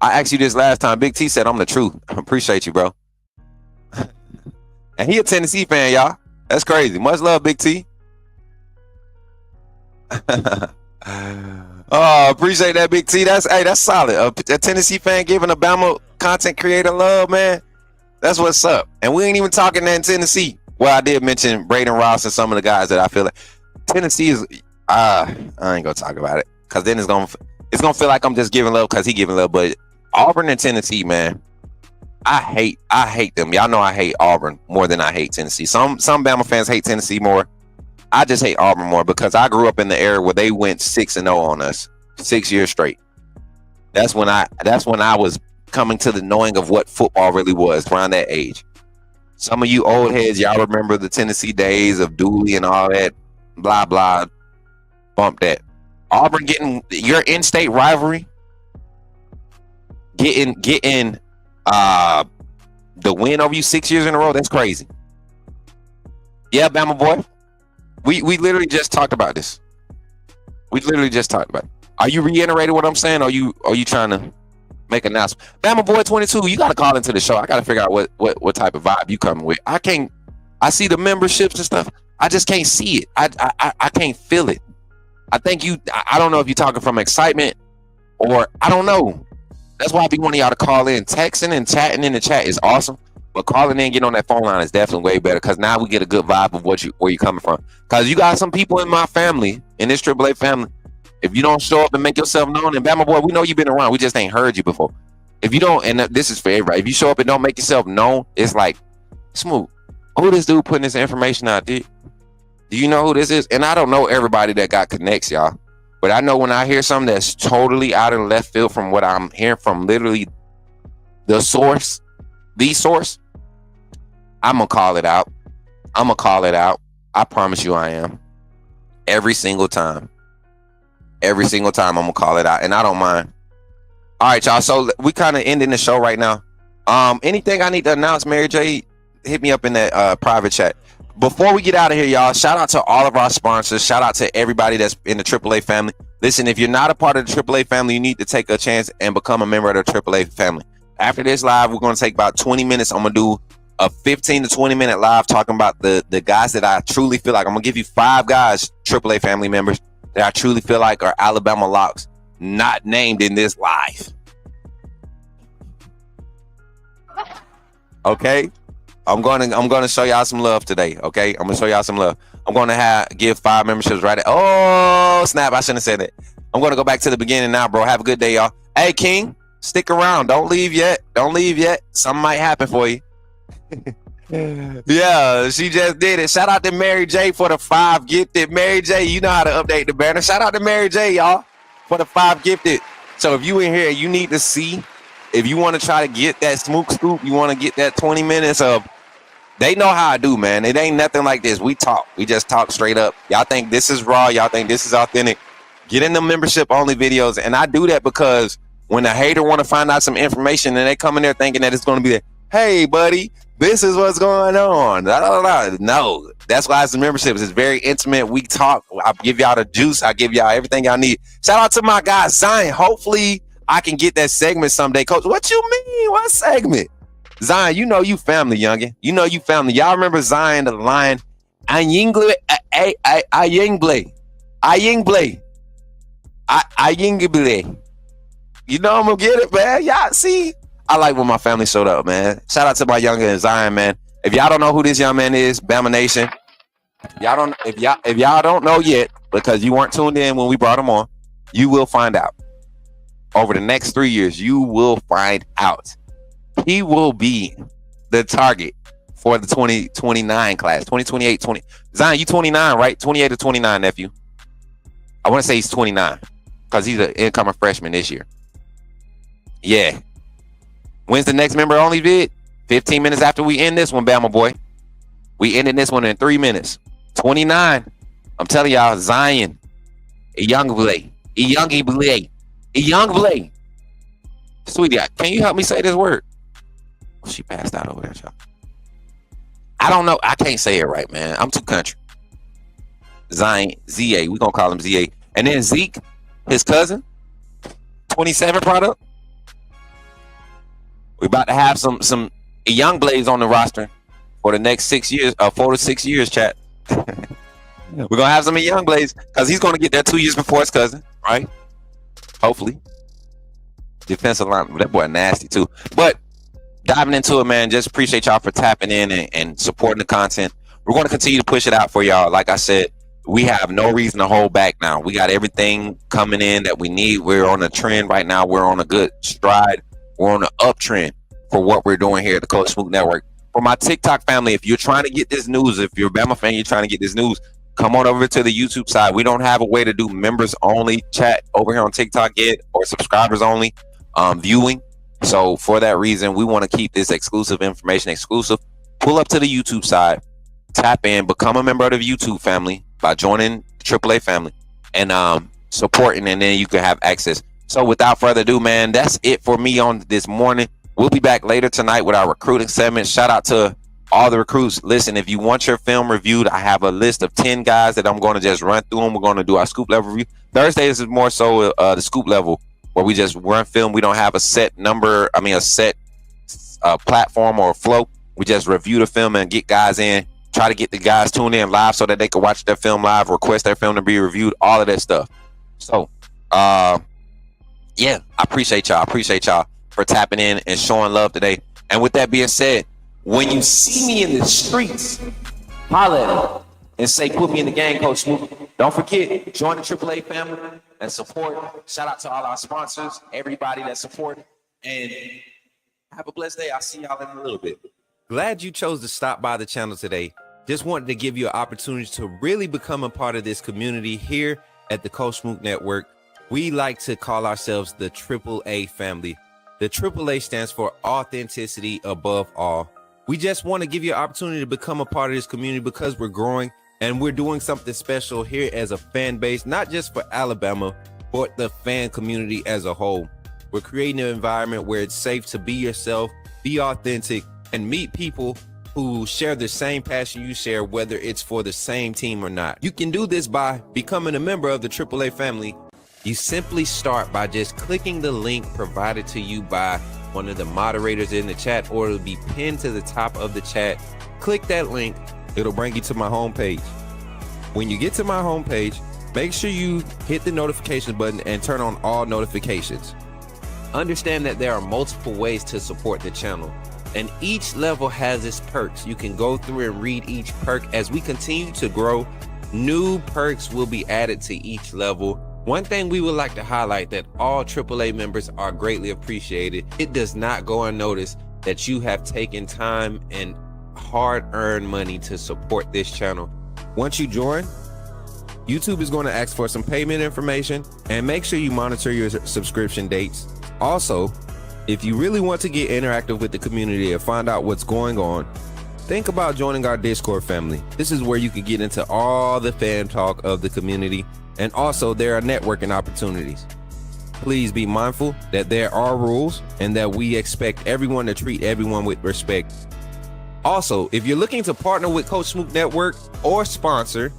Speaker 6: I asked you this last time. Big T said I'm the truth. I appreciate you, bro. And he a Tennessee fan, y'all. That's crazy. Much love, Big T. Oh, appreciate that, Big T. That's solid. A Tennessee fan giving a Bama content creator love, man. That's what's up. And we ain't even talking that in Tennessee. Well, I did mention Braden Ross and some of the guys that I feel like Tennessee is. I ain't gonna talk about it because then it's gonna feel like I'm just giving love because he giving love. But Auburn and Tennessee, man, I hate them. Y'all know I hate Auburn more than I hate Tennessee. Some Bama fans hate Tennessee more. I just hate Auburn more because I grew up in the era where they went 6-0 on us 6 years straight. That's when I was coming to the knowing of what football really was around that age. Some of you old heads, y'all remember the Tennessee days of Dooley and all that, blah, blah, bump that. Auburn getting your in-state rivalry, getting the win over you 6 years in a row, that's crazy. Yeah, Bama boy. We literally just talked about this. Are you reiterating what I'm saying? Or are you trying to make an announcement? Bama boy 22, you got to call into the show. I got to figure out what type of vibe you coming with. I see the memberships and stuff. I just can't see it. I can't feel it. I think I don't know if you're talking from excitement or I don't know. That's why I be wanting y'all to call in. Texting and chatting in the chat is awesome. But calling in, getting on that phone line is definitely way better because now we get a good vibe of where you're coming from. Because you got some people in my family, in this AAA family, if you don't show up and make yourself known, and Bama boy, we know you've been around. We just ain't heard you before. If you don't, and this is for everybody, if you show up and don't make yourself known, it's like, Smook, who this dude putting this information out there? Do you know who this is? And I don't know everybody that got connects, y'all. But I know when I hear something that's totally out of left field from what I'm hearing from literally the source, I'm going to call it out. I promise you I am. Every single time I'm going to call it out. And I don't mind. All right, y'all. So we kind of ending the show right now. Anything I need to announce, Mary J, hit me up in that private chat. Before we get out of here, y'all, shout out to all of our sponsors. Shout out to everybody that's in the AAA family. Listen, if you're not a part of the AAA family, you need to take a chance and become a member of the AAA family. After this live, we're going to take about 20 minutes. I'm going to do a 15 to 20 minute live talking about the guys that I truly feel like. I'm going to give you 5 guys, AAA family members, that I truly feel like are Alabama locks, not named in this live. Okay? I'm gonna show y'all some love today. Okay, I'm gonna show y'all some love. I'm gonna give 5 memberships right. Oh snap! I shouldn't have said that. I'm gonna go back to the beginning now, bro. Have a good day, y'all. Hey, King, stick around. Don't leave yet. Something might happen for you. Yeah, she just did it. Shout out to Mary J for the 5 gifted. Mary J, you know how to update the banner. Shout out to Mary J, y'all, for the 5 gifted. So if you in here, you need to see. If you want to try to get that Smook scoop, you want to get that 20 minutes of. They know how I do, man. It ain't nothing like this. We talk. We just talk straight up. Y'all think this is raw. Y'all think this is authentic. Get in the membership only videos. And I do that because when a hater want to find out some information and they come in there thinking that it's going to be, hey, buddy, this is what's going on. No, that's why it's the memberships. It's very intimate. We talk. I'll give y'all the juice. I give y'all everything y'all need. Shout out to my guy, Zion. Hopefully I can get that segment someday. Coach, what you mean? What segment? Zion, you know you family, youngin. You know you family. Y'all remember Zion the Lion? Ayingle. You know I'm gonna get it, man. Y'all see, I like when my family showed up, man. Shout out to my youngin Zion, man. If y'all don't know who this young man is, Bama Nation. If y'all don't know yet, because you weren't tuned in when we brought him on, you will find out. Over the next 3 years, you will find out. He will be the target for the 2029 class, 2028, 20. Zion, you 29, right? 28 to 29, nephew. I want to say he's 29 because he's an incoming freshman this year. Yeah. When's the next member only vid? 15 minutes after we end this one, Bama boy. We ended this one in 3 minutes. 29. I'm telling y'all, Zion Ezavier. Sweetie, can you help me say this word? Oh, she passed out over there, y'all. I don't know. I can't say it right, man. I'm too country. ZA. We're going to call him ZA. And then Zeke, his cousin, 27 product. We're about to have some young blades on the roster for the next 6 years, 4 to 6 years, chat. We're going to have some young blades because he's going to get there 2 years before his cousin, right? Hopefully. Defensive line. That boy nasty, too. But diving into it, man, just appreciate y'all for tapping in and supporting the content. We're going to continue to push it out for y'all. Like I said, we have no reason to hold back now. We got everything coming in that we need. We're on a trend right now. We're on a good stride. We're on an uptrend for what we're doing here at the Coach Smook Network. For my TikTok family, if you're trying to get this news, if you're a Bama fan, you're trying to get this news, come on over to the YouTube side. We don't have a way to do members only chat over here on TikTok yet, or subscribers only viewing. So for that reason, we want to keep this exclusive information exclusive. Pull up to the YouTube side, tap in, become a member of the YouTube family by joining the AAA family and supporting, and then you can have access. So without further ado, man, that's it for me on this morning. We'll be back later tonight with our recruiting segment. Shout out to all the recruits. Listen, if you want your film reviewed, I have a list of 10 guys that I'm going to just run through them. We're going to do our scoop level review. Thursdays is more so the scoop level, where we just run film. We don't have a set number, a set platform or flow. We just review the film and get guys in, try to get the guys tuned in live so that they can watch their film live, request their film to be reviewed, all of that stuff. So, yeah, I appreciate y'all for tapping in and showing love today. And with that being said, when you see me in the streets, holla at me and say, put me in the gang, Coach Smook. Don't forget, join the AAA family and support. Shout out to all our sponsors, everybody that support, and have a blessed day. I'll see y'all in a little bit.
Speaker 1: Glad you chose to stop by the channel today. Just wanted to give you an opportunity to really become a part of this community here at the Coach Smook Network. We like to call ourselves the AAA family. The AAA stands for authenticity above all. We just want to give you an opportunity to become a part of this community because we're growing and we're doing something special here as a fan base, not just for Alabama, but the fan community as a whole. We're creating an environment where it's safe to be yourself, be authentic, and meet people who share the same passion you share, whether it's for the same team or not. You can do this by becoming a member of the AAA family. You simply start by just clicking the link provided to you by one of the moderators in the chat, or it'll be pinned to the top of the chat. Click that link. It'll bring you to my homepage. When you get to my homepage, make sure you hit the notification button and turn on all notifications. Understand that there are multiple ways to support the channel, and each level has its perks. You can go through and read each perk. As we continue to grow, new perks will be added to each level. One thing we would like to highlight that all AAA members are greatly appreciated. It does not go unnoticed that you have taken time and hard-earned money to support this channel. Once you join, YouTube is going to ask for some payment information, and make sure you monitor your subscription dates. Also, if you really want to get interactive with the community and find out what's going on, think about joining our Discord family. This is where you can get into all the fan talk of the community, and also there are networking opportunities. Please be mindful that there are rules and that we expect everyone to treat everyone with respect. Also, if you're looking to partner with Coach Smook Network or sponsor,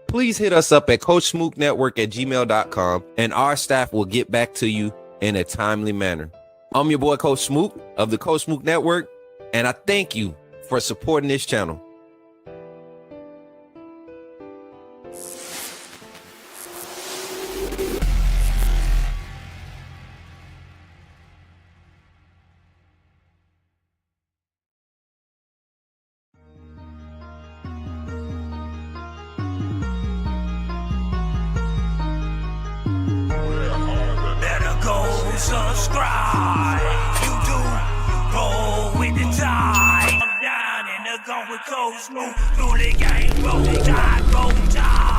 Speaker 1: please hit us up at coachsmooknetwork@gmail.com, and our staff will get back to you in a timely manner. I'm your boy Coach Smook of the Coach Smook Network, and I thank you for supporting this channel.
Speaker 4: Subscribe, YouTube, roll with the tide. I'm down in the gun with Coach Smook, through the game, roll tide, roll tide.